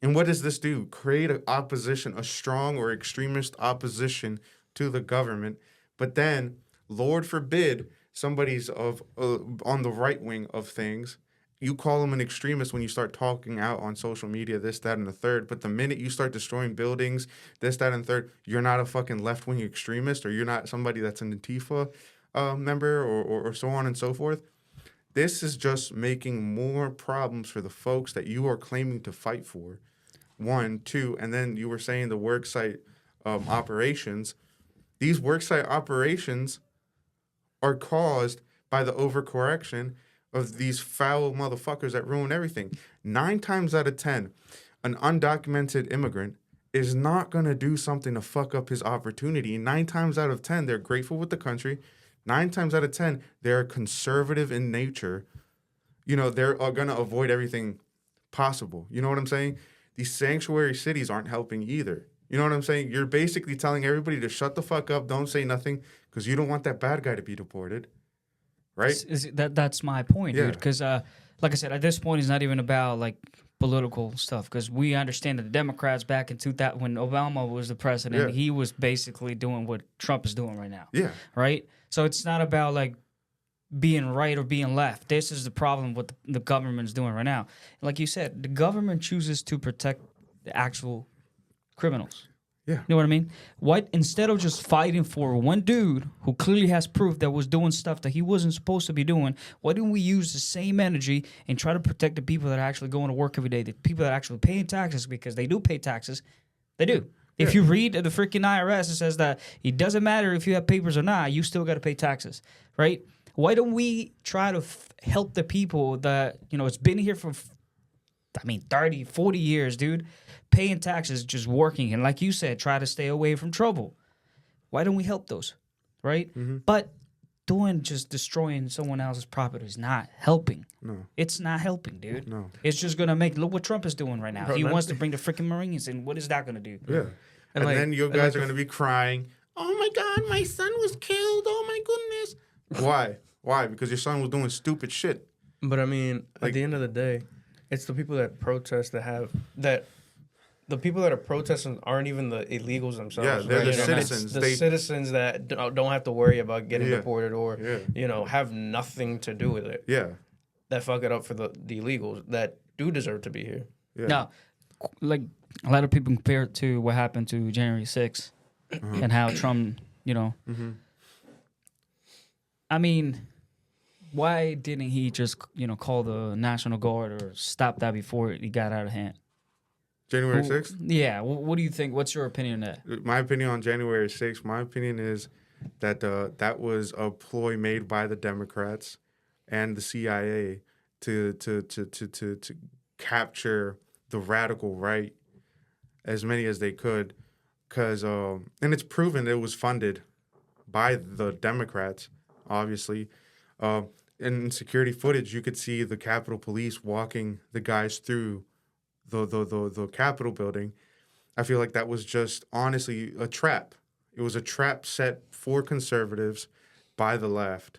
And what does this do? Create an opposition, a strong or extremist opposition to the government. But then, Lord forbid, somebody's on the right wing of things. You call them an extremist when you start talking out on social media, this, that, and the third. But the minute you start destroying buildings, this, that, and the third, you're not a fucking left-wing extremist, or you're not somebody that's an Antifa member, or so on and so forth. This is just making more problems for the folks that you are claiming to fight for. 1, 2, and then you were saying the worksite operations. These worksite operations are caused by the overcorrection of these foul motherfuckers that ruin everything. 9 times out of 10, an undocumented immigrant is not going to do something to fuck up his opportunity. 9 times out of 10, they're grateful with the country. 9 times out of 10, they're conservative in nature. You know, they're going to avoid everything possible. You know what I'm saying? These sanctuary cities aren't helping either. You know what I'm saying? You're basically telling everybody to shut the fuck up, don't say nothing, because you don't want that bad guy to be deported. Right? That's my point, Yeah. dude. Because, like I said, at this point, it's not even about, like, political stuff. Because we understand that the Democrats back in 2000, when Obama was the president, he was basically doing what Trump is doing right now. Yeah. Right? So it's not about, like, being right or being left. This is the problem what the government's doing right now. Like you said, the government chooses to protect the actual criminals. Yeah. You know what I mean? What, instead of just fighting for one dude who clearly has proof that was doing stuff that he wasn't supposed to be doing, why don't we use the same energy and try to protect the people that are actually going to work every day, the people that are actually paying taxes, because they do pay taxes. They do. If you read the freaking IRS, it says that it doesn't matter if you have papers or not, you still got to pay taxes, right? Why don't we try to help the people that, you know, it's been here for, 30, 40 years, dude, paying taxes, just working. And like you said, try to stay away from trouble. Why don't we help those, right? Mm-hmm. But just destroying someone else's property is not helping. No. It's not helping, dude. No. It's just going to look what Trump is doing right now. Bro, he wants to bring the freaking Marines in. What is that going to do? Yeah. And like, then you guys are going to be crying, oh my God, my son was killed. Oh my goodness. Why? Why? Because your son was doing stupid shit. But I mean, Like- at the end of the day, it's the people that protest the people that are protesting aren't even the illegals themselves. Yeah, they're right? the You know, it's citizens. the They- citizens that don't have to worry about getting Yeah. deported or, Yeah. you know, have nothing to do with it. Yeah. That fuck it up for the illegals that do deserve to be here. Yeah. Now, like a lot of people compare it to what happened to January 6th and how Trump, you know. Mm-hmm. I mean, why didn't he just, you know, call the National Guard or stop that before it got out of hand? January 6th? Yeah. What do you think? What's your opinion on that? My opinion on January 6th, my opinion is that that was a ploy made by the Democrats and the CIA to capture the radical right as many as they could, because and it's proven it was funded by the Democrats, obviously. In security footage, you could see the Capitol Police walking the guys through the Capitol building. I feel like that was just honestly a trap. It was a trap set for conservatives by the left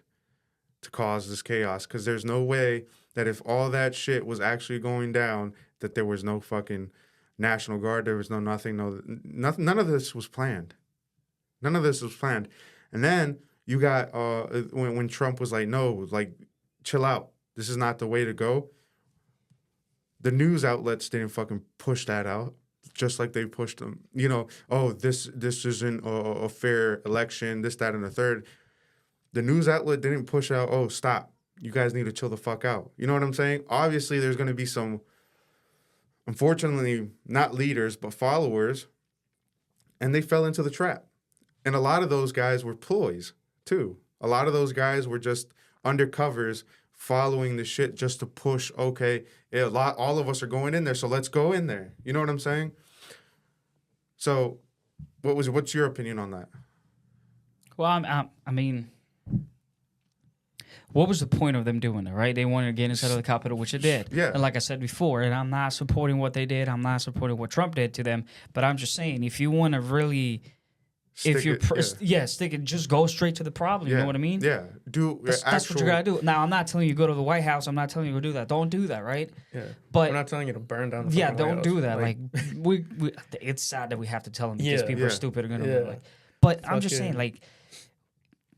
to cause this chaos, because there's no way that if all that shit was actually going down, that there was no fucking National Guard, there was no nothing, none of this was planned. None of this was planned. And then you got when Trump was like, no, like, chill out. This is not the way to go. The news outlets didn't fucking push that out, just like they pushed them. You know, oh, this isn't a fair election, this, that, and the third. The news outlet didn't push out, oh, stop. You guys need to chill the fuck out. You know what I'm saying? Obviously, there's going to be some, unfortunately, not leaders, but followers, and they fell into the trap. And a lot of those guys were ploys, too. A lot of those guys were just undercovers following the shit just to push, okay, all of us are going in there, so let's go in there. You know what I'm saying? So what's your opinion on that? Well, I mean, what was the point of them doing it, right? They wanted to get inside of the Capitol, which it did. Yeah. And like I said before, and I'm not supporting what they did. I'm not supporting what Trump did to them. But I'm just saying, if you want to really... Stick it. Just go straight to the problem. You know what I mean? Yeah. That's what you gotta do. Now, I'm not telling you to go to the White House. I'm not telling you to do that. Don't do that, right? Yeah. But I'm not telling you to burn down the yeah, fucking White don't House. do that. Like we it's sad that we have to tell them because Yeah. people are stupid are gonna be Yeah. like. But I'm Fuck just yeah. saying, like,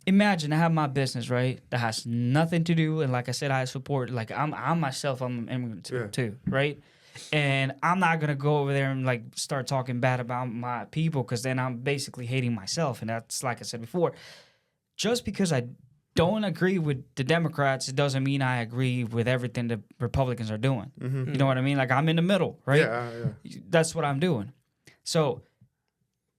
imagine I have my business, right? That has nothing to do, and like I said, I support. Like I'm myself. I'm an immigrant too, right? And I'm not gonna go over there and like start talking bad about my people, because then I'm basically hating myself. And that's, like I said before, just because I don't agree with the Democrats, it doesn't mean I agree with everything the Republicans are doing. Mm-hmm. You know what I mean? Like, I'm in the middle, right? Yeah. That's what I'm doing. So,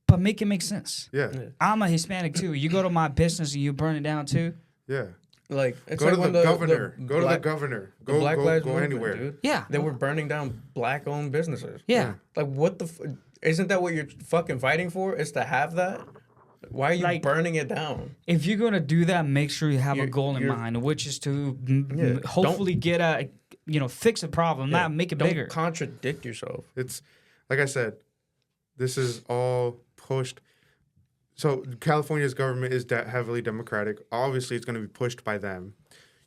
but make it make sense. Yeah. I'm a Hispanic too. You go to my business and you burn it down too. Yeah. Like, it's Go like to when the governor. Go to the Black- governor. the Go Black Lives go Movement, anywhere. dude. Yeah. They were burning down black-owned businesses. Yeah. Like, what the... isn't that what you're fucking fighting for? Is to have that? Why are you Like- burning it down? If you're gonna do that, make sure you have a You're- goal in you're- mind, which is to Yeah, hopefully get a, fix a problem, not make it Don't bigger. contradict yourself. It's like I said, this is all pushed. So California's government is heavily Democratic. Obviously, it's going to be pushed by them.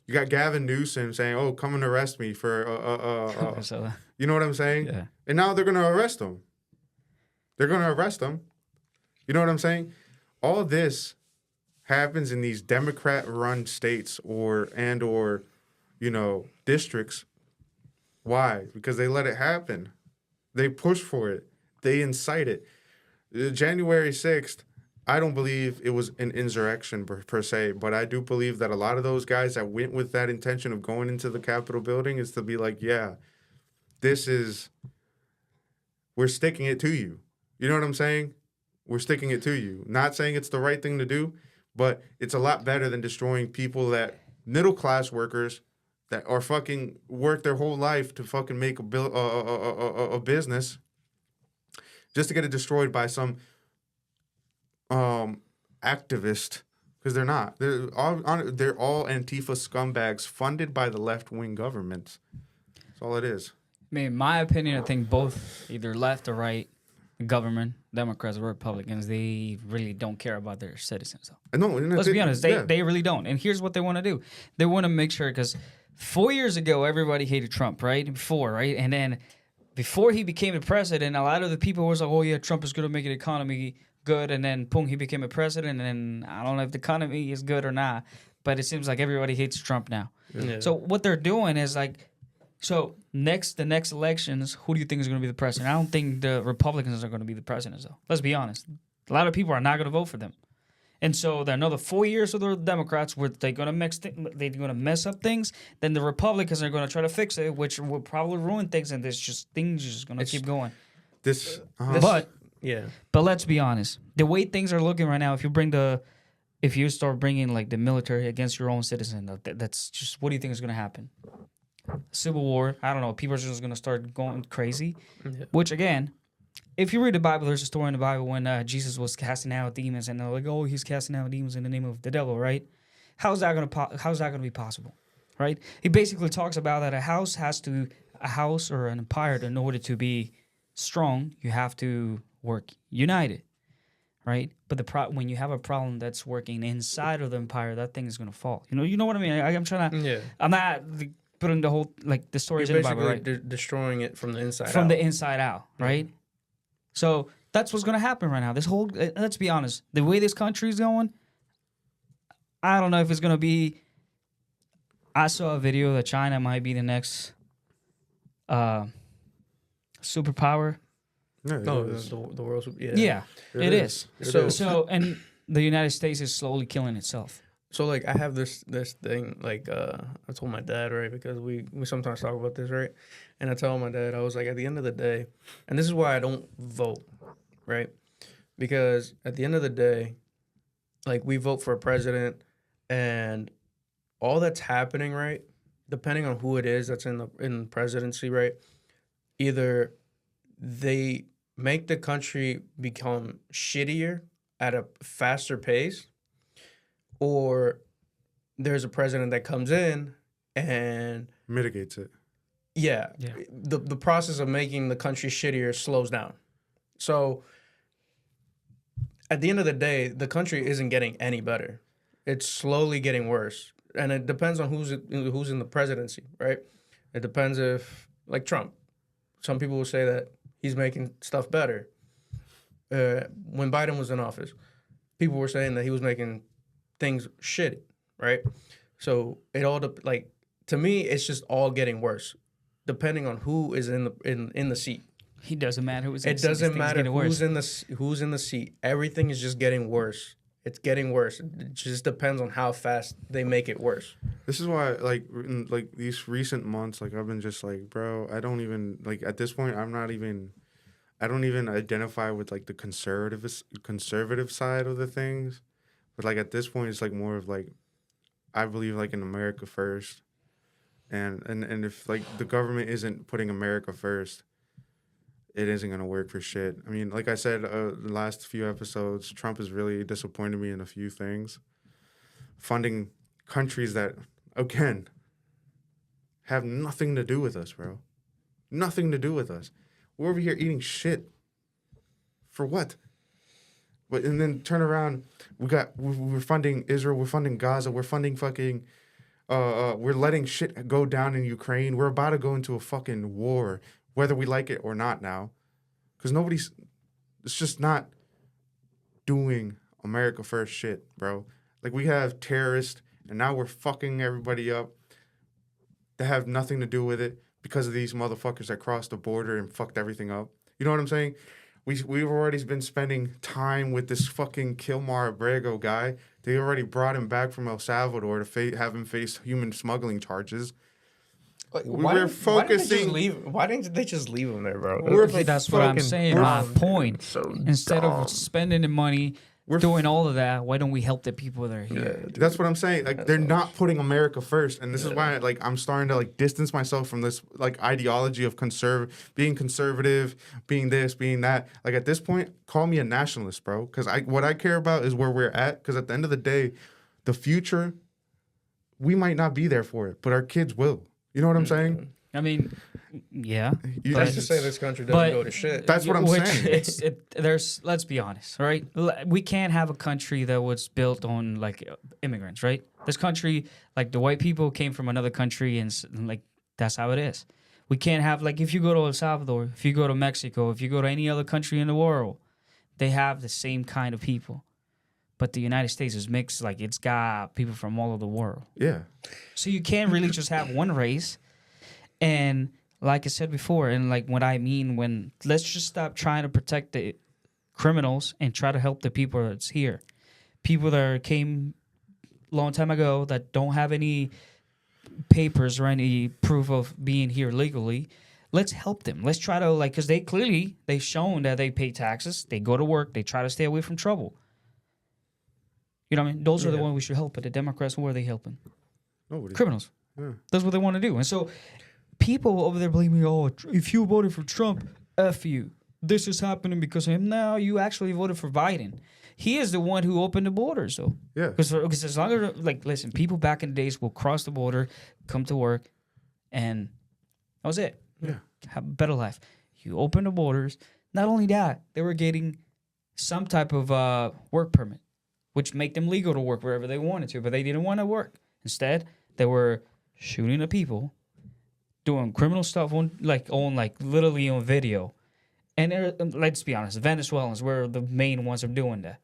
You got Gavin Newsom saying, "Oh, come and arrest me for," So, you know what I'm saying? yeah. And now they're going to arrest him. They're going to arrest him. You know what I'm saying? All this happens in these Democrat-run states or districts. Why? Because they let it happen. They push for it. They incite it. January 6th, I don't believe it was an insurrection per se, but I do believe that a lot of those guys that went with that intention of going into the Capitol building is to be like, yeah, we're sticking it to you. You know what I'm saying? We're sticking it to you. Not saying it's the right thing to do, but it's a lot better than destroying people middle-class workers that are fucking work their whole life to fucking make a business just to get it destroyed by some activist, because they're not. They're all Antifa scumbags funded by the left-wing governments. That's all it is. I mean, in my opinion, I think both, either left or right, government, Democrats or Republicans, they really don't care about their citizens. Let's be honest, they really don't. And here's what they want to do. They want to make sure, because 4 years ago, everybody hated Trump, right? Right? And then before he became the president, a lot of the people was like, oh, yeah, Trump is going to make the economy good. And then, boom, he became a president. And then I don't know if the economy is good or not, but it seems like everybody hates Trump now. Yeah. So what they're doing is like, so the next elections, who do you think is going to be the president? I don't think the Republicans are going to be the presidents, though. Let's be honest. A lot of people are not going to vote for them. And so another 4 years of the Democrats, where they're going to mess up things. Then the Republicans are going to try to fix it, which will probably ruin things. And things are just going to keep going. But let's be honest. The way things are looking right now, if you start bringing like the military against your own citizen, that's just, what do you think is going to happen? Civil war. I don't know. People are just going to start going crazy. Yeah. Which again, if you read the Bible, there's a story in the Bible when Jesus was casting out demons, and they're like, "Oh, he's casting out demons in the name of the devil," right? How's that going to be possible, right? He basically talks about that a house or an empire, in order to be strong, you have to work united, right? But when you have a problem that's working inside of the empire, that thing is going to fall. You know what I mean? I'm trying to. Yeah. I'm not putting the whole the stories in the Bible, right? Destroying it from the inside out. From the inside out, right? Yeah. So that's what's going to happen right now. Let's be honest, the way this country is going, I don't know if it's going to be. I saw a video that China might be the next superpower. No, the world's yeah, it is. So and the United States is slowly killing itself. So like I have this thing like I told my dad, right, because we sometimes talk about this, right, and I tell my dad, I was like, at the end of the day, and this is why I don't vote, right, because at the end of the day, like we vote for a president, and all that's happening, right, depending on who it is that's in presidency, right, either they make the country become shittier at a faster pace, or there's a president that comes in and mitigates it. Yeah. The process of making the country shittier slows down. So at the end of the day, the country isn't getting any better. It's slowly getting worse. And it depends on who's in the presidency, right? It depends if, like Trump, some people will say that he's making stuff better. When Biden was in office, people were saying that he was making things shitty, right? So it all to me, it's just all getting worse, depending on who is in the seat. It doesn't matter who's in the seat. It doesn't matter who's in the seat. Everything is just getting worse. It's getting worse. It just depends on how fast they make it worse. This is why, in these recent months, I've been just like, bro, I don't even at this point, I don't even identify with the conservative side of the things. But at this point, it's more of I believe in America first, and if the government isn't putting America first, it isn't going to work for shit. I mean, like I said, the last few episodes, Trump has really disappointed me in a few things. Funding countries that, again, have nothing to do with us, bro. Nothing to do with us. We're over here eating shit. For what? But and then turn around, we're funding Israel, we're funding Gaza, we're funding fucking, we're letting shit go down in Ukraine. We're about to go into a fucking war, whether we like it or not now, because it's just not doing America first shit, bro. Like, we have terrorists, and now we're fucking everybody up that have nothing to do with it because of these motherfuckers that crossed the border and fucked everything up. You know what I'm saying? We've already been spending time with this fucking Kilmar Abrego guy. They already brought him back from El Salvador to have him face human smuggling charges. Why didn't they just leave him there, bro? That's what I'm saying. My point. Instead of spending the money doing all of that, why don't we help the people that are here? Yeah, that's what I'm saying. Like, they're not putting America first, and this is why, like, I'm starting to, like, distance myself from this, like, ideology of being conservative, being this, being that. Like, at this point, call me a nationalist, bro. Because what I care about is where we're at. Because at the end of the day, the future, we might not be there for it, but our kids will. You know what I'm saying? I mean, yeah. That's to say this country doesn't go to shit. That's what I'm saying. Let's be honest, right? We can't have a country that was built on, like, immigrants, right? This country, like, the white people came from another country, and like, that's how it is. We can't have, like, if you go to El Salvador, if you go to Mexico, if you go to any other country in the world, they have the same kind of people. But the United States is mixed, like, it's got people from all over the world. Yeah. So you can't really just have one race. And like I said before, and like what I mean when let's just stop trying to protect the criminals and try to help the people that's here. People that came a long time ago that don't have any papers or any proof of being here legally. Let's help them. Let's try to, like, because they've shown that they pay taxes, they go to work, they try to stay away from trouble. You know what I mean? Those are the ones we should help. But the Democrats, who are they helping? Nobody. Criminals. Yeah. That's what they want to do. And so people over there blaming, oh, if you voted for Trump, F you. This is happening because of him. No, you actually voted for Biden. He is the one who opened the borders, though. Yeah. Because as long as, like, listen, people back in the days will cross the border, come to work, and that was it. Yeah. Have a better life. You open the borders. Not only that, they were getting some type of work permit, which make them legal to work wherever they wanted to, but they didn't want to work. Instead, they were shooting at people, doing criminal stuff on literally on video. And let's be honest, Venezuelans were the main ones of doing that.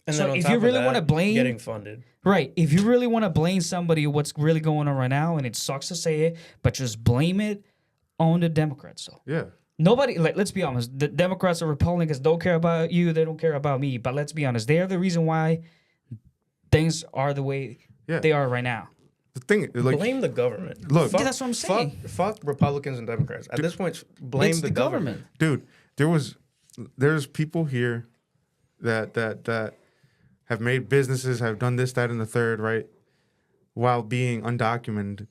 And so then on if top you of really that, want to blame, getting funded, right? If you really want to blame somebody, what's really going on right now, and it sucks to say it, but just blame it on the Democrats. So Yeah. nobody, like, let's be honest, the Democrats or Republicans don't care about you, they don't care about me. But let's be honest, they're the reason why things are the way they are right now. The thing, like, blame the government. Look, that's what I'm saying. Fuck Republicans and Democrats. At this point, blame It's the government. dude, there's people here that have made businesses, have done this, that, and the third, right? While being undocumented.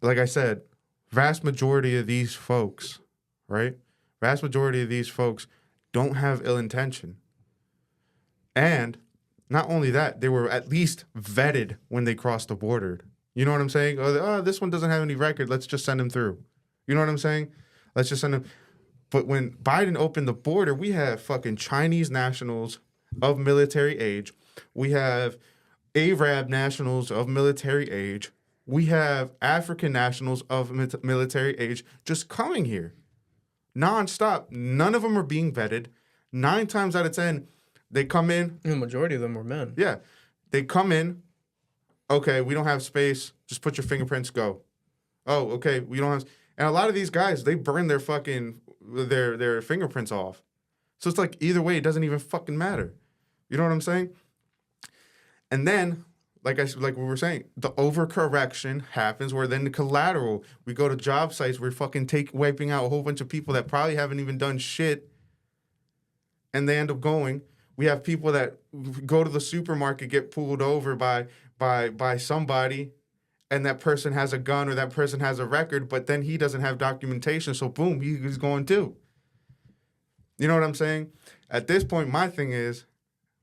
Like I said, vast majority of these folks, right? Vast majority of these folks don't have ill intention. And not only that, they were at least vetted when they crossed the border. You know what I'm saying? Oh, this one doesn't have any record. Let's just send him through. You know what I'm saying? Let's just send him. But when Biden opened the border, we have fucking Chinese nationals of military age. We have Arab nationals of military age. We have African nationals of military age just coming here. Nonstop. None of them are being vetted. 9 times out of 10, they come in. The majority of them were men. Yeah. They come in. Okay, we don't have space. Just put your fingerprints, go. Oh, okay, we don't have. And a lot of these guys, they burn their fucking their fingerprints off. So it's like either way, it doesn't even fucking matter. You know what I'm saying? And then, like we were saying, the overcorrection happens where then the collateral, we go to job sites, we're fucking wiping out a whole bunch of people that probably haven't even done shit, and they end up going. We have people that go to the supermarket, get pulled over by somebody, and that person has a gun or that person has a record, but then he doesn't have documentation, so boom, he's going too. You know what I'm saying? At this point, my thing is,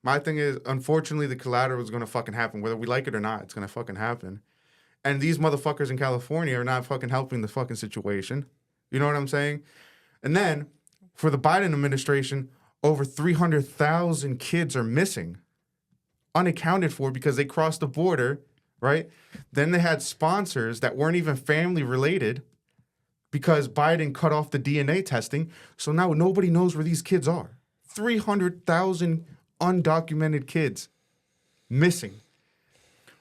unfortunately, the collateral is going to fucking happen. Whether we like it or not, it's going to fucking happen. And these motherfuckers in California are not fucking helping the fucking situation. You know what I'm saying? And then, for the Biden administration, over 300,000 kids are missing, unaccounted for because they crossed the border, right? Then they had sponsors that weren't even family related because Biden cut off the DNA testing. So now nobody knows where these kids are. 300,000 undocumented kids missing,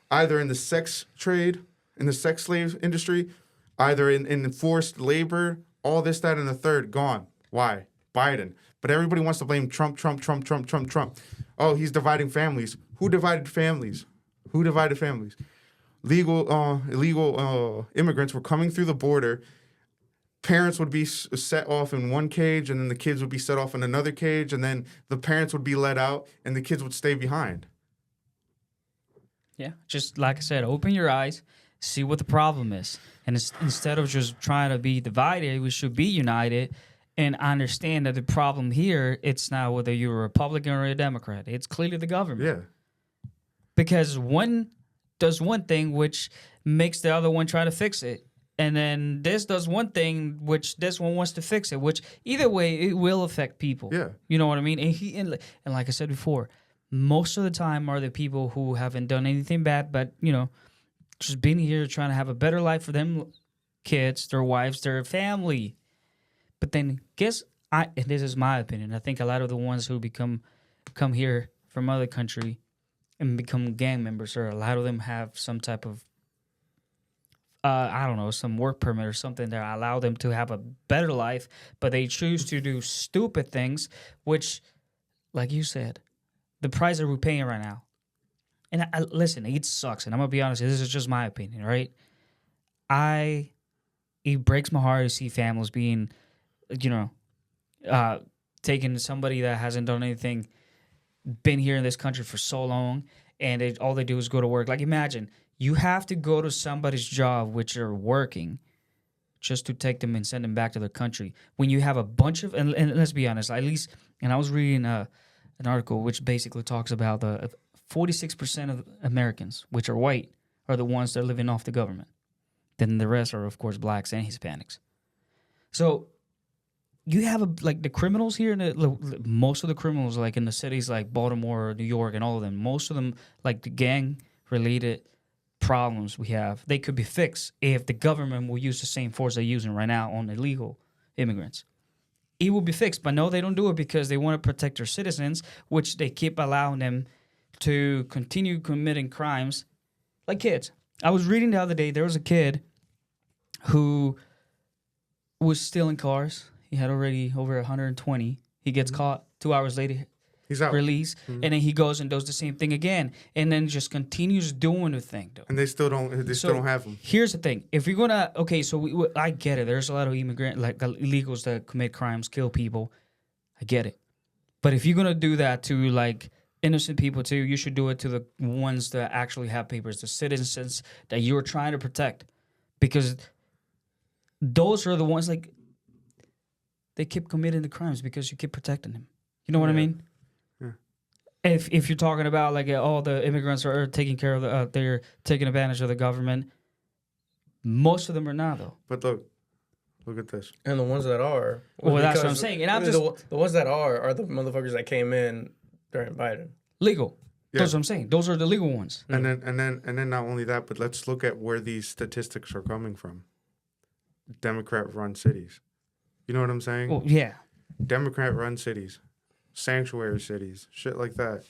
either in the sex trade, in the sex slave industry, either in forced labor, all this, that, and the third, gone. Why? Biden. But everybody wants to blame Trump. Oh, he's dividing families. Who divided families? Illegal immigrants were coming through the border. Parents would be set off in one cage, and then the kids would be set off in another cage, and then the parents would be let out, and the kids would stay behind. Yeah, just like I said, open your eyes, see what the problem is. And instead of just trying to be divided, we should be united and understand that the problem here, it's not whether you're a Republican or a Democrat. It's clearly the government. Yeah. Because one does one thing, which makes the other one try to fix it. And then this does one thing, which this one wants to fix it, which either way, it will affect people. Yeah. You know what I mean? And like I said before, most of the time are the people who haven't done anything bad, but, just being here trying to have a better life for them kids, their wives, their family. But then and this is my opinion, I think a lot of the ones who come here from other country and become gang members, or a lot of them have some type of some work permit or something that allow them to have a better life, but they choose to do stupid things, which, like you said, the price that we're paying right now. And listen, it sucks, and I'm going to be honest, this is just my opinion, right? It breaks my heart to see families being, taking somebody that hasn't done anything, been here in this country for so long, and all they do is go to work. Like, imagine, you have to go to somebody's job, which you're working, just to take them and send them back to their country. When you have a bunch of, and let's be honest, at least, and I was reading an article which basically talks about the 46% of Americans, which are white, are the ones that are living off the government. Then the rest are, of course, blacks and Hispanics. So you have the criminals here, most of the criminals, like in the cities like Baltimore, New York, and all of them, most of them, like the gang-related problems we have, they could be fixed if the government will use the same force they're using right now on illegal immigrants. It will be fixed, but no, they don't do it because they want to protect their citizens, which they keep allowing them to continue committing crimes like kids. I was reading the other day, there was a kid who was stealing cars. He had already over 120. He gets caught 2 hours later. He's out. Release, and then he goes and does the same thing again, and then just continues doing the thing, though. And they still don't have him. Here's the thing: if you're gonna, I get it. There's a lot of illegals that commit crimes, kill people. I get it, but if you're gonna do that to innocent people too, you should do it to the ones that actually have papers, the citizens that you're trying to protect, because those are the ones they keep committing the crimes because you keep protecting them. You know what I mean? If you're talking about all the immigrants are taking care of they're taking advantage of the government, most of them are not though. But look at this. And the ones that are, well, that's what I'm saying. And I'm just the ones that are the motherfuckers that came in during Biden. Legal. Yeah. That's what I'm saying. Those are the legal ones. And then not only that, but let's look at where these statistics are coming from. Democrat-run cities. You know what I'm saying? Well, yeah. Democrat-run cities. Sanctuary cities, shit like that.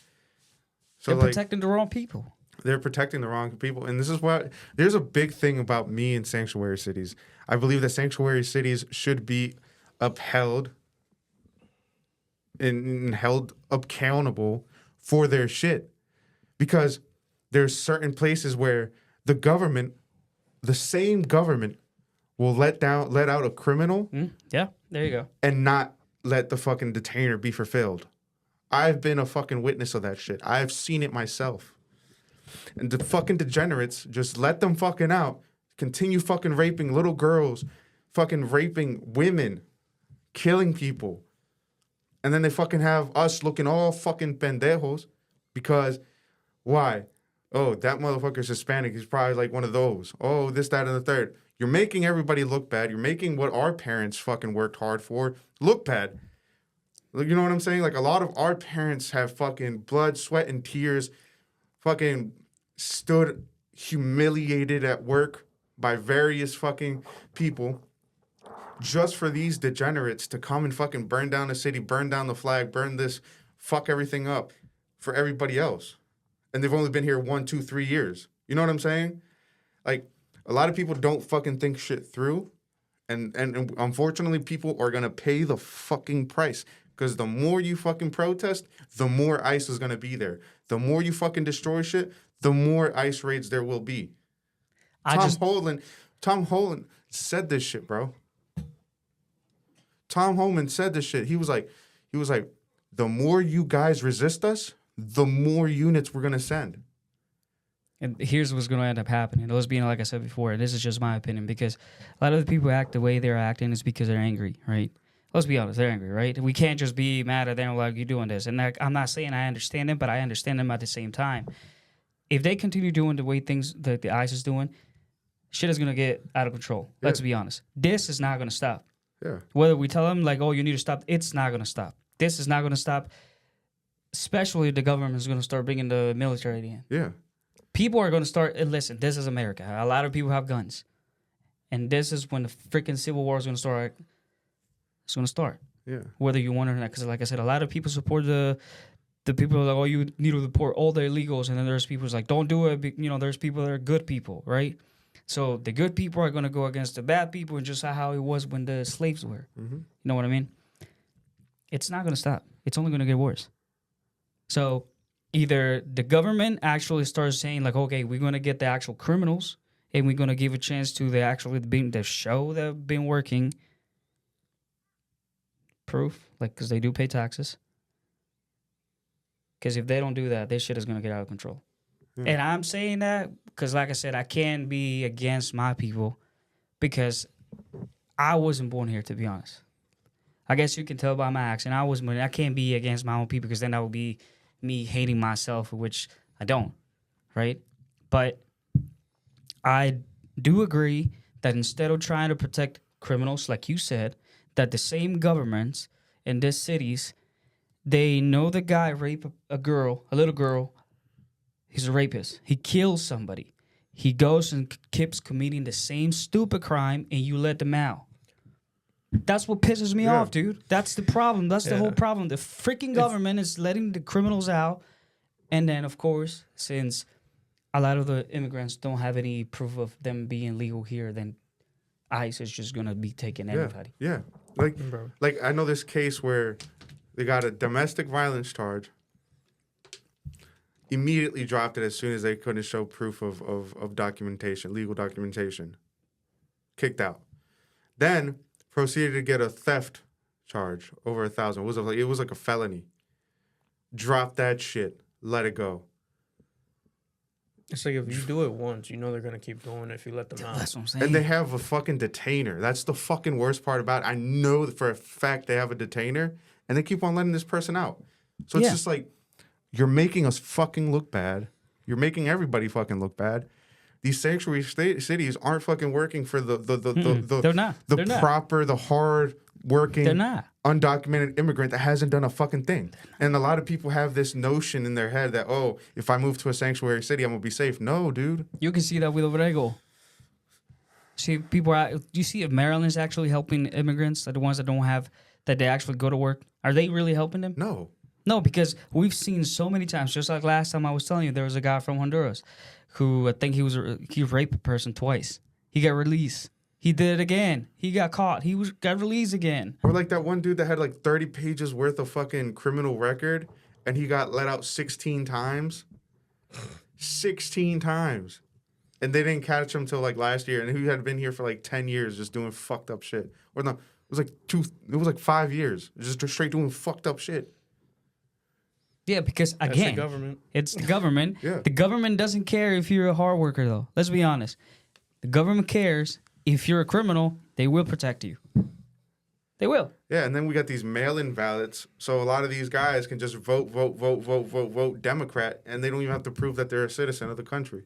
So they're protecting the wrong people. They're protecting the wrong people. And this is what, there's a big thing about me in sanctuary cities. I believe that sanctuary cities should be upheld and held accountable for their shit. Because there's certain places where the same government will let out a criminal. Yeah, there you go. And not let the fucking detainer be fulfilled. I've been a fucking witness of that shit. I've seen it myself. And the fucking degenerates just let them fucking out, continue fucking raping little girls, fucking raping women, killing people. And then they fucking have us looking all fucking pendejos because why? Oh, that motherfucker's Hispanic. He's probably like one of those. Oh, this, that, and the third. You're making everybody look bad. You're making what our parents fucking worked hard for look bad. Like, you know what I'm saying? Like, a lot of our parents have fucking blood, sweat, and tears fucking stood humiliated at work by various fucking people just for these degenerates to come and fucking burn down the city, burn down the flag, burn this, fuck everything up for everybody else. And they've only been here 1, 2, 3 years. You know what I'm saying? Like, a lot of people don't fucking think shit through. And unfortunately, people are going to pay the fucking price. Because the more you fucking protest, the more ICE is going to be there. The more you fucking destroy shit, the more ICE raids there will be. Tom Holland said this shit, bro. Tom Holman said this shit. He was like, the more you guys resist us, the more units we're going to send. And here's what's going to end up happening. Let's be, like I said before, this is just my opinion, because a lot of the people act the way they're acting is because they're angry, right? Let's be honest, they're angry, right? We can't just be mad at them like, you're doing this. And I'm not saying I understand them, but I understand them at the same time. If they continue doing the way things that the ICE is doing, shit is going to get out of control. Yeah. Let's be honest. This is not going to stop. Yeah. Whether we tell them, like, oh, you need to stop, it's not going to stop. This is not going to stop, especially if the government is going to start bringing the military in. Yeah. People are going to start, and listen, this is America. A lot of people have guns. And this is when the freaking Civil War is going to start. It's going to start. Yeah. Whether you want it or not. Because like I said, a lot of people support the people are like, oh, you need to support all the illegals. And then there's people who's like, don't do it. You know, there's people that are good people, right? So the good people are going to go against the bad people, and just how it was when the slaves were. Mm-hmm. You know what I mean? It's not going to stop. It's only going to get worse. So either the government actually starts saying, like, okay, we're going to get the actual criminals, and we're going to give a chance to the show that have been working. Proof, like, because they do pay taxes. Because if they don't do that, this shit is going to get out of control. Yeah. And I'm saying that because, like I said, I can't be against my people because I wasn't born here, to be honest. I guess you can tell by my accent. I can't be against my own people because then that would be me hating myself, which I don't, right? But I do agree that instead of trying to protect criminals, like you said, that the same governments in these cities, they know the guy raped a little girl. He's a rapist. He kills somebody. He goes and keeps committing the same stupid crime, and you let them out. That's what pisses me off, dude. That's the problem. That's the whole problem. The freaking government is letting the criminals out. And then, of course, since a lot of the immigrants don't have any proof of them being legal here, then ICE is just going to be taking everybody. Yeah. Like, I know this case where they got a domestic violence charge, immediately dropped it as soon as they couldn't show proof of documentation, legal documentation. Kicked out. Then proceeded to get a theft charge over $1,000. It was like a felony. Drop that shit. Let it go. It's like if you do it once, you know they're going to keep doing it if you let them out. That's what I'm saying. And they have a fucking detainer. That's the fucking worst part about it. I know for a fact they have a detainer, and they keep on letting this person out. So it's just like, you're making us fucking look bad. You're making everybody fucking look bad. These sanctuary cities aren't fucking working for the hard working, undocumented immigrant that hasn't done a fucking thing. And a lot of people have this notion in their head that, oh, if I move to a sanctuary city, I'm gonna be safe. No, dude. You can see that with Obrego. See, you see if Maryland's actually helping immigrants, the ones that they actually go to work. Are they really helping them? No, because we've seen so many times, just like last time I was telling you, there was a guy from Honduras who I think he raped a person twice. He got released. He did it again. He got caught. Got released again. Or like that one dude that had like 30 pages worth of fucking criminal record, and he got let out 16 times. 16 times. And they didn't catch him till like last year, and he had been here for like 10 years just doing fucked up shit. Or no, it was like 5 years just straight doing fucked up shit. Yeah, because That's again, the government. it's the government. Yeah. The government doesn't care if you're a hard worker, though. Let's be honest. The government cares if you're a criminal. They will protect you. They will. Yeah, and then we got these mail-in ballots. So a lot of these guys can just vote Democrat, and they don't even have to prove that they're a citizen of the country.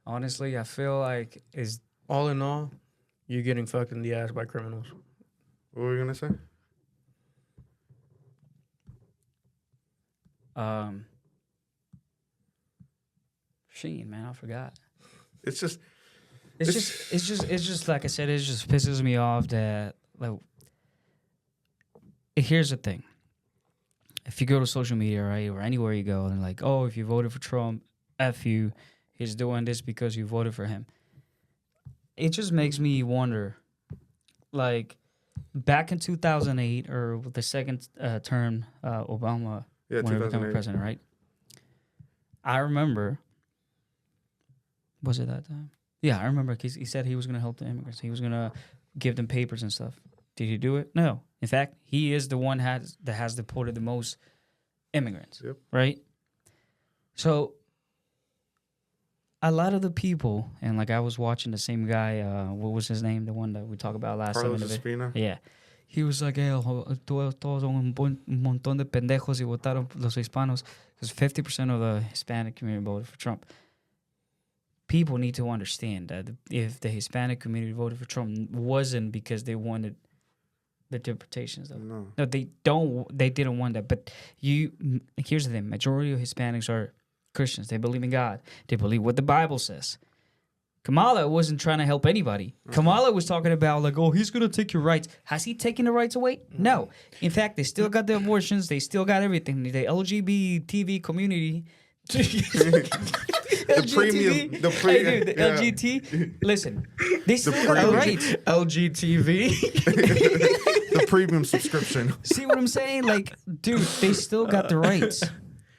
Honestly, I feel like is All in all, you're getting fucked in the ass by criminals. What were you gonna say? Sheen, man, I forgot. It's just It's just like I said. It just pisses me off that like. Here's the thing. If you go to social media, right, or anywhere you go, and like, oh, if you voted for Trump, F you, he's doing this because you voted for him. It just makes me wonder, like, back in 2008 or the second term, Obama, Yeah, when he became 2008. president, right? I remember. Was it that time? Yeah, I remember. He said he was going to help the immigrants. He was going to give them papers and stuff. Did he do it? No. In fact, he is the one that has deported the most immigrants. Yep. Right? So, a lot of the people, and like I was watching the same guy, what was his name? The one that we talked about last time. Carlos in the Espina. Yeah. He was like, todos son un montón de pendejos y votaron los hispanos. Because 50% of the Hispanic community voted for Trump. People need to understand that if the Hispanic community voted for Trump, wasn't because they wanted the deportations, though. No, they don't. They didn't want that. But here's the thing: majority of Hispanics are Christians. They believe in God. They believe what the Bible says. Kamala wasn't trying to help anybody. Kamala was talking about like, oh, he's gonna take your rights. Has he taken the rights away? No. In fact, they still got the abortions. They still got everything. The LGBT TV community. The LGBT. Listen, they still got the rights. LGTV. The premium subscription. See what I'm saying? Like, dude, they still got the rights.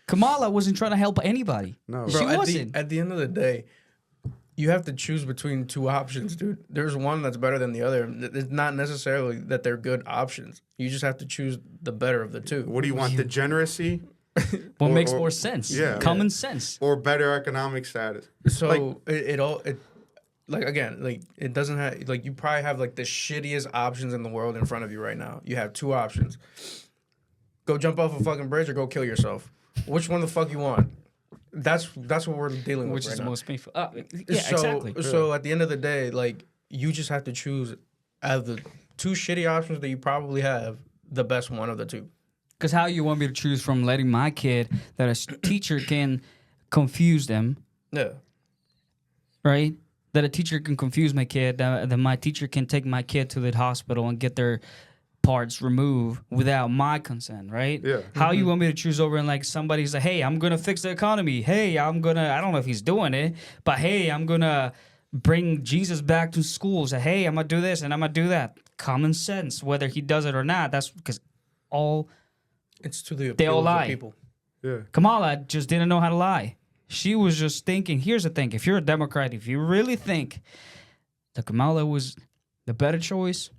Kamala wasn't trying to help anybody. No. She Bro, wasn't. At the end of the day, you have to choose between two options, dude. There's one that's better than the other. It's not necessarily that they're good options. You just have to choose the better of the two. What do you want? Degeneracy? What makes or- more sense? yeah. Common sense. Or better economic status? So it doesn't have like you probably have like the shittiest options in the world in front of you right now. You have two options: go jump off a fucking bridge or go kill yourself. Which one the fuck you want? That's what we're dealing with Which right is now. the most painful. Yeah, So, exactly. So at the end of the day, like you just have to choose out of the two shitty options that you probably have, the best one of the two. Because how you want me to choose from letting my kid that a teacher can confuse them, Yeah. right? That a teacher can confuse my kid, that my teacher can take my kid to the hospital and get their parts removed without my consent, right? Yeah. How you want me to choose over and like somebody's like, hey, I'm going to fix the economy. Hey, I don't know if he's doing it, but hey, I'm going to bring Jesus back to schools. Hey, I'm going to do this and I'm going to do that. Common sense, whether he does it or not. That's because It's to the They all appeal of lie. the people. Yeah. Kamala just didn't know how to lie. She was just thinking, here's the thing, if you're a Democrat, if you really think that Kamala was the better choice,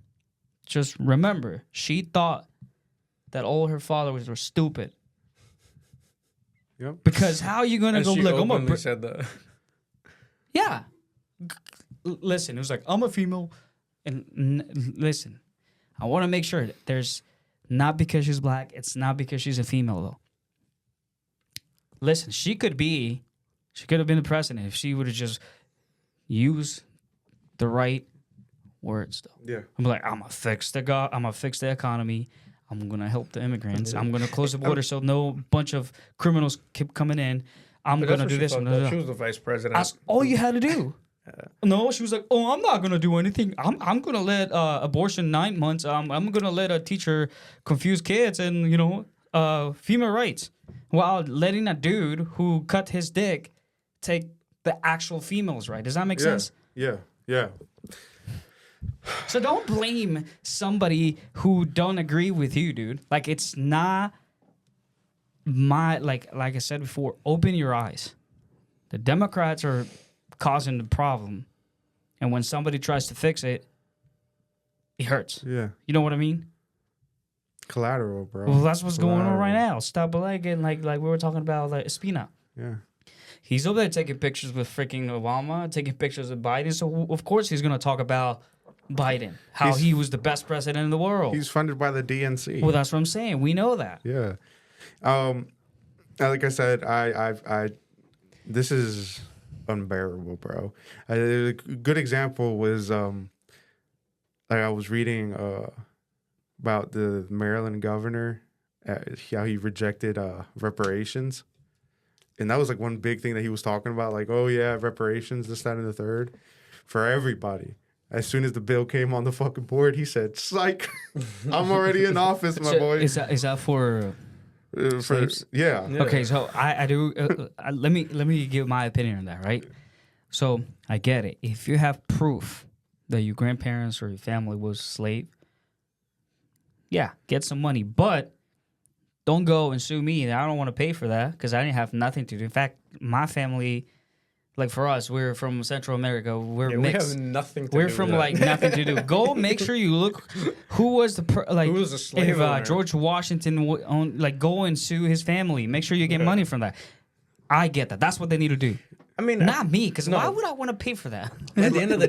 just remember, she thought that all her followers were stupid. Yep. Because how are you going to And go she like, openly said that. Yeah. Listen, it was like, I'm a female. And listen, I want to make sure that there's not because she's black. It's not because she's a female, though. Listen, she could have been the president if she would have just used the right words, though. Yeah. I'm like, I'm gonna fix the economy. I'm gonna help the immigrants. I'm gonna close the border so no bunch of criminals keep coming in. I'm But gonna that's do what this. she And fucked da, up. da, She da. was the vice president. That's all you had to do. No, she was like, "Oh, I'm not gonna do anything. I'm gonna let abortion 9 months. I'm gonna let a teacher confuse kids and female rights, while letting a dude who cut his dick take the actual females' right. Does that make sense? Yeah. Yeah. So don't blame somebody who don't agree with you, dude. Like it's not like I said before. Open your eyes. The Democrats are causing the problem, and when somebody tries to fix it, it hurts. Yeah. You know what I mean? collateral, bro. Well, that's what's going on right Collateral. now. Stop getting like we were talking about like Espina. Yeah. He's over there taking pictures with freaking Obama, taking pictures of Biden. So of course he's gonna talk about Biden, how He's- he was the best president in the world. He's funded by the DNC. Well, that's what I'm saying. We know that. Yeah. Like I said, I this is unbearable, bro. A good example was like I was reading about the Maryland governor, how he rejected reparations, and that was like one big thing that he was talking about, like, oh yeah, reparations, this, that, and the third, for everybody. As soon as the bill came on the fucking board, he said, "Psych, I'm already in office, my boy." Is that for? Slaves? Yeah. Yeah. Okay, so I do. Let me give my opinion on that, right? So I get it. If you have proof that your grandparents or your family was slave, yeah, get some money, but don't go and sue me. I don't want to pay for that because I didn't have nothing to do. In fact, my family, like for us, we're from Central America. We're Yeah, we mixed. have nothing to We're do from with like that. nothing to do. Go make sure you look. Who was the like? Who was the slave If owner? George Washington owned, like, go and sue his family. Make sure you get money from that. I get that. That's what they need to do. I mean, Not me, because no. why would I want to pay for that? at the end of the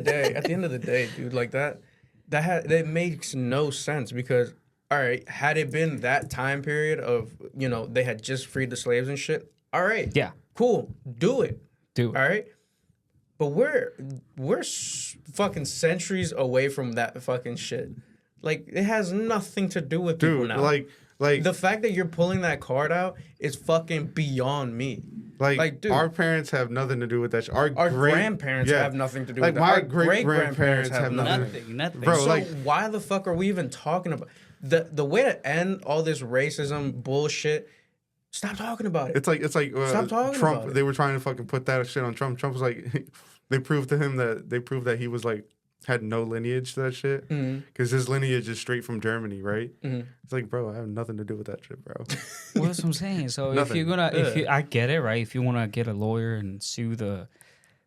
day, dude, like that makes no sense because, all right, had it been that time period of, they had just freed the slaves and shit, all right, Yeah, cool, do it, do it. all right, but we're fucking centuries away from that fucking shit. Like, it has nothing to do with people Dude, now. like The fact that you're pulling that card out is fucking beyond me. Like, dude, our parents have nothing to do with that shit. Our grandparents have nothing to do like with that. my Our great-grandparents have Nothing. Bro, So like, why the fuck are we even talking about the way to end all this racism bullshit? Stop talking about it. it's like Stop talking Trump. about it. They were trying to fucking put that shit on Trump. Trump was like, they proved that he was like had no lineage to that shit because his lineage is straight from Germany, right? It's like, bro, I have nothing to do with that shit, bro. Well, that's what I'm saying. So if Nothing. you're gonna, I get it, right? If you want to get a lawyer and sue the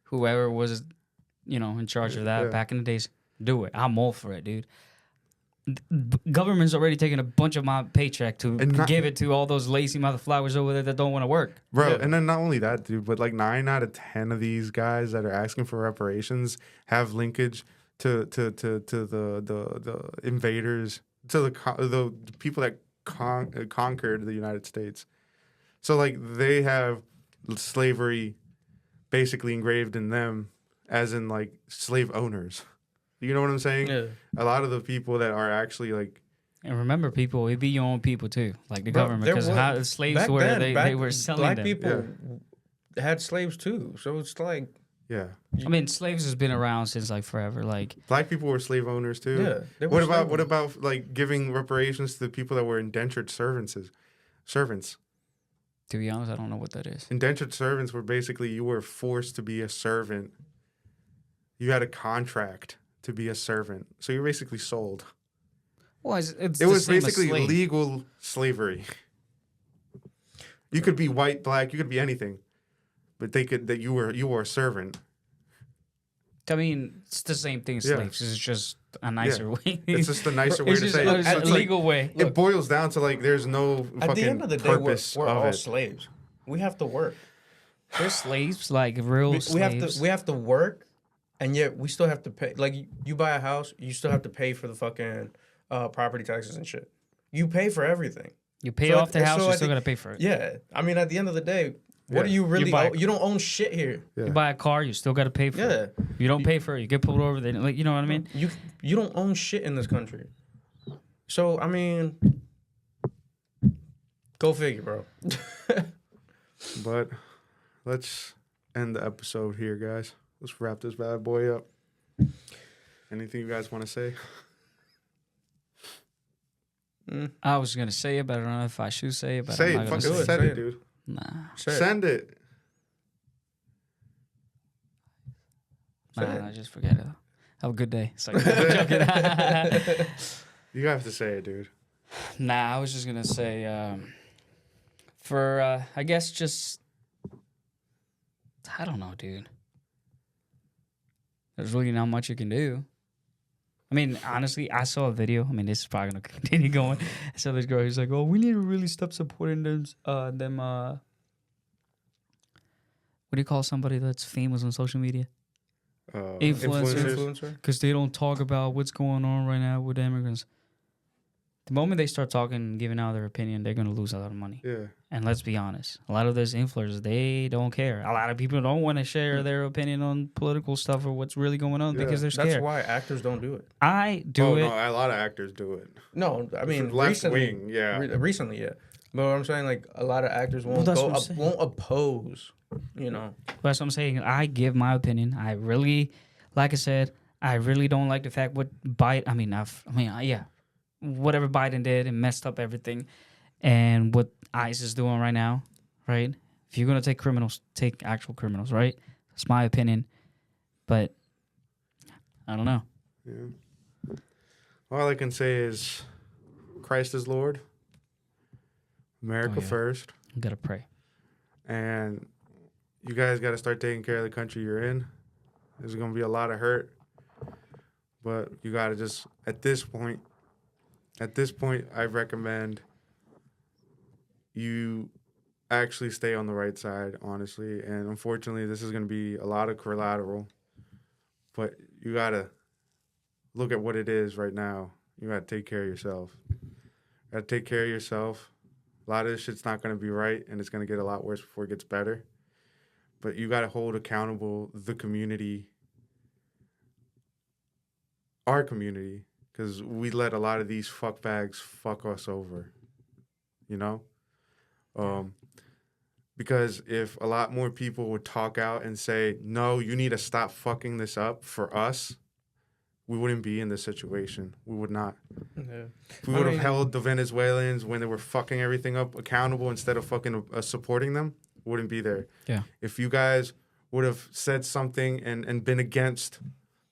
whoever was, in charge of that back in the days, do it. I'm all for it, dude. Government's already taking a bunch of my paycheck to give it to all those lazy motherflowers over there that don't want to work. Bro, Yeah. and then not only that, dude, but like 9 out of 10 of these guys that are asking for reparations have linkage to the invaders, to the people that conquered the United States. So like they have slavery basically engraved in them, as in like slave owners. You know what I'm saying? Yeah. A lot of the people that are actually like, And remember, people, it be your own people too, like the Bro, government, there because were- how the slaves back were, then, they were selling black them. people had slaves too, so it's like, yeah, I mean, slaves has been around since like forever. Like, black people were slave owners too. yeah. They were What slave about like giving reparations to the people that were indentured servants? to be honest, I don't know what that is. Indentured servants were basically you were forced to be a servant. You had a contract to be a servant, so you're basically sold. Well, it's It the was same as basically slave. legal slavery. You could be white, black, you could be anything, but you were a servant. I mean, it's the same thing as Yeah. slaves. It's just a nicer way. It's just a nicer way It's to just say a it. So it's legal way. it boils down to like there's no At fucking the end of the day, purpose we're of all it. slaves. We have to work. We're slaves, like real slaves. We have to work, and yet we still have to pay. Like you buy a house, you still have to pay for the fucking property taxes and shit. You pay for everything. You pay So off the so house, I you're still think- gonna pay for it. Yeah, I mean, at the end of the day, what Yeah. do you really buy- own? You don't own shit here. Yeah. You buy a car, you still gotta pay for Yeah, it. You don't pay for it, you get pulled over. Then, like, you know what I mean? you don't own shit in this country. So I mean, go figure, bro. But let's end the episode here, guys. Let's wrap this bad boy up. Anything you guys want to say? I was gonna say it, but I don't know if I should say it. But Say I'm it. not gonna Fucking say send Say it, it. dude. Nah, Send it. nah, just forget it. Have a good day. It's like, I'm joking. You have to say it, dude. Nah, I was just gonna say, I guess just, I don't know, dude. There's really not much you can do. I mean, honestly, I saw a video. I mean, this is probably gonna continue going. I saw this girl. He's like, "Oh, we need to really stop supporting them. What do you call somebody that's famous on social media? Influencer. Because they don't talk about what's going on right now with immigrants. The moment they start talking and giving out their opinion, they're gonna lose a lot of money. Yeah. And let's be honest, a lot of those influencers, they don't care. A lot of people don't want to share their opinion on political stuff or what's really going on because they're scared. That's why actors don't do it. I do it. No, a lot of actors do it. No, I mean left recently, wing, yeah. Recently, yeah. But what I'm saying, like a lot of actors won't that's what I'm saying. won't oppose. You know, That's what I'm saying. I give my opinion. I really, like I said, I really don't like the fact what Biden. Whatever Biden did and messed up everything, and what ICE is doing right now, right? If you're gonna take criminals, take actual criminals, right? That's my opinion, but I don't know. Yeah. All I can say is, Christ is Lord. America first. You gotta pray. And you guys got to start taking care of the country you're in. There's going to be a lot of hurt. But you got to just, at this point, I recommend you actually stay on the right side, honestly. And unfortunately, this is going to be a lot of collateral. But you got to look at what it is right now. You got to take care of yourself. Got to take care of yourself. A lot of this shit's not going to be right, and it's going to get a lot worse before it gets better. But you got to hold accountable the community, our community, because we let a lot of these fuckbags fuck us over, you know? Because if a lot more people would talk out and say, no, you need to stop fucking this up for us, we wouldn't be in this situation. We would not. yeah. If we would have held the Venezuelans when they were fucking everything up accountable instead of fucking supporting them, we wouldn't be there. Yeah. If you guys would have said something and been against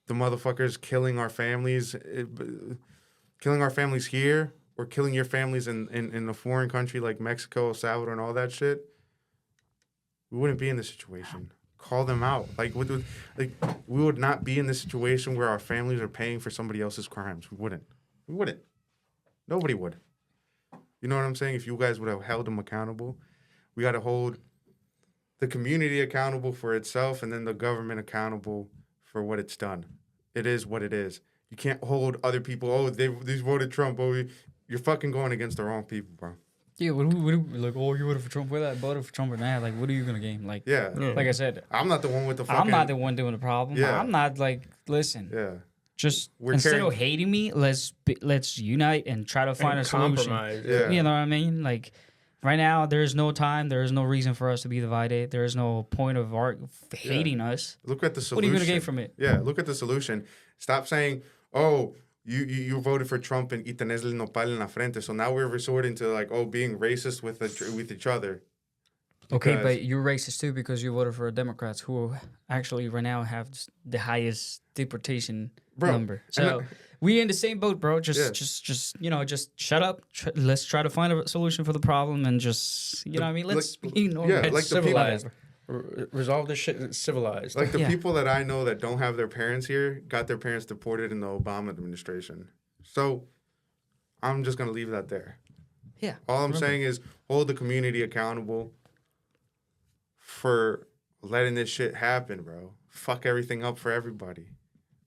the motherfuckers killing our families here or killing your families in a foreign country like Mexico, El Salvador, and all that shit, we wouldn't be in this situation. Call them out. We would not be in this situation where our families are paying for somebody else's crimes. We wouldn't. Nobody would. You know what I'm saying? If you guys would have held them accountable, we got to hold the community accountable for itself and then the government accountable for what it's done. It is what it is. You can't hold other people, oh, they voted Trump. Oh, you're fucking going against the wrong people, bro. Yeah, what you voted for Trump? Whether I voted for Trump or not, like, what are you gonna gain? Like, Yeah. like I said, I'm not the one with the fucking... I'm not the one doing the problem. Yeah. I'm not like, listen, Yeah. just We're instead carrying- of hating me, let's unite and try to find a solution. Compromise. Yeah. You know what I mean? Like, right now, there is no time. There is no reason for us to be divided. There is no point of hating us. Look at the solution. What are you gonna gain from it? Yeah, look at the solution. Stop saying, oh, you voted for Trump and tenés el nopal en la frente. So now we're resorting to being racist with each other. Okay, Because- but you're racist too because you voted for Democrats who actually right now have the highest deportation number. So we in the same boat, bro. Just shut up. Let's try to find a solution for the problem and just what I mean. Let's be normal. Yeah, like the Civilized. Resolve this shit civilized. Like the people that I know that don't have their parents here got their parents deported in the Obama administration. So I'm just going to leave that there. Yeah. All I'm saying is hold the community accountable for letting this shit happen, bro. Fuck everything up for everybody.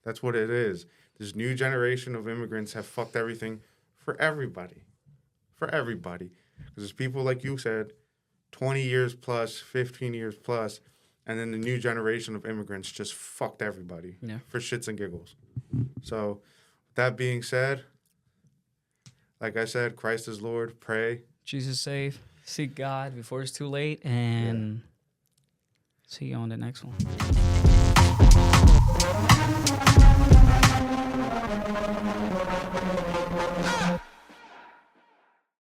That's what it is. This new generation of immigrants have fucked everything for everybody. For everybody. Because there's people, like you said, 20 years plus, 15 years plus, and then the new generation of immigrants just fucked everybody for shits and giggles. So, that being said, like I said, Christ is Lord, pray. Jesus save, seek God before it's too late, and see you on the next one.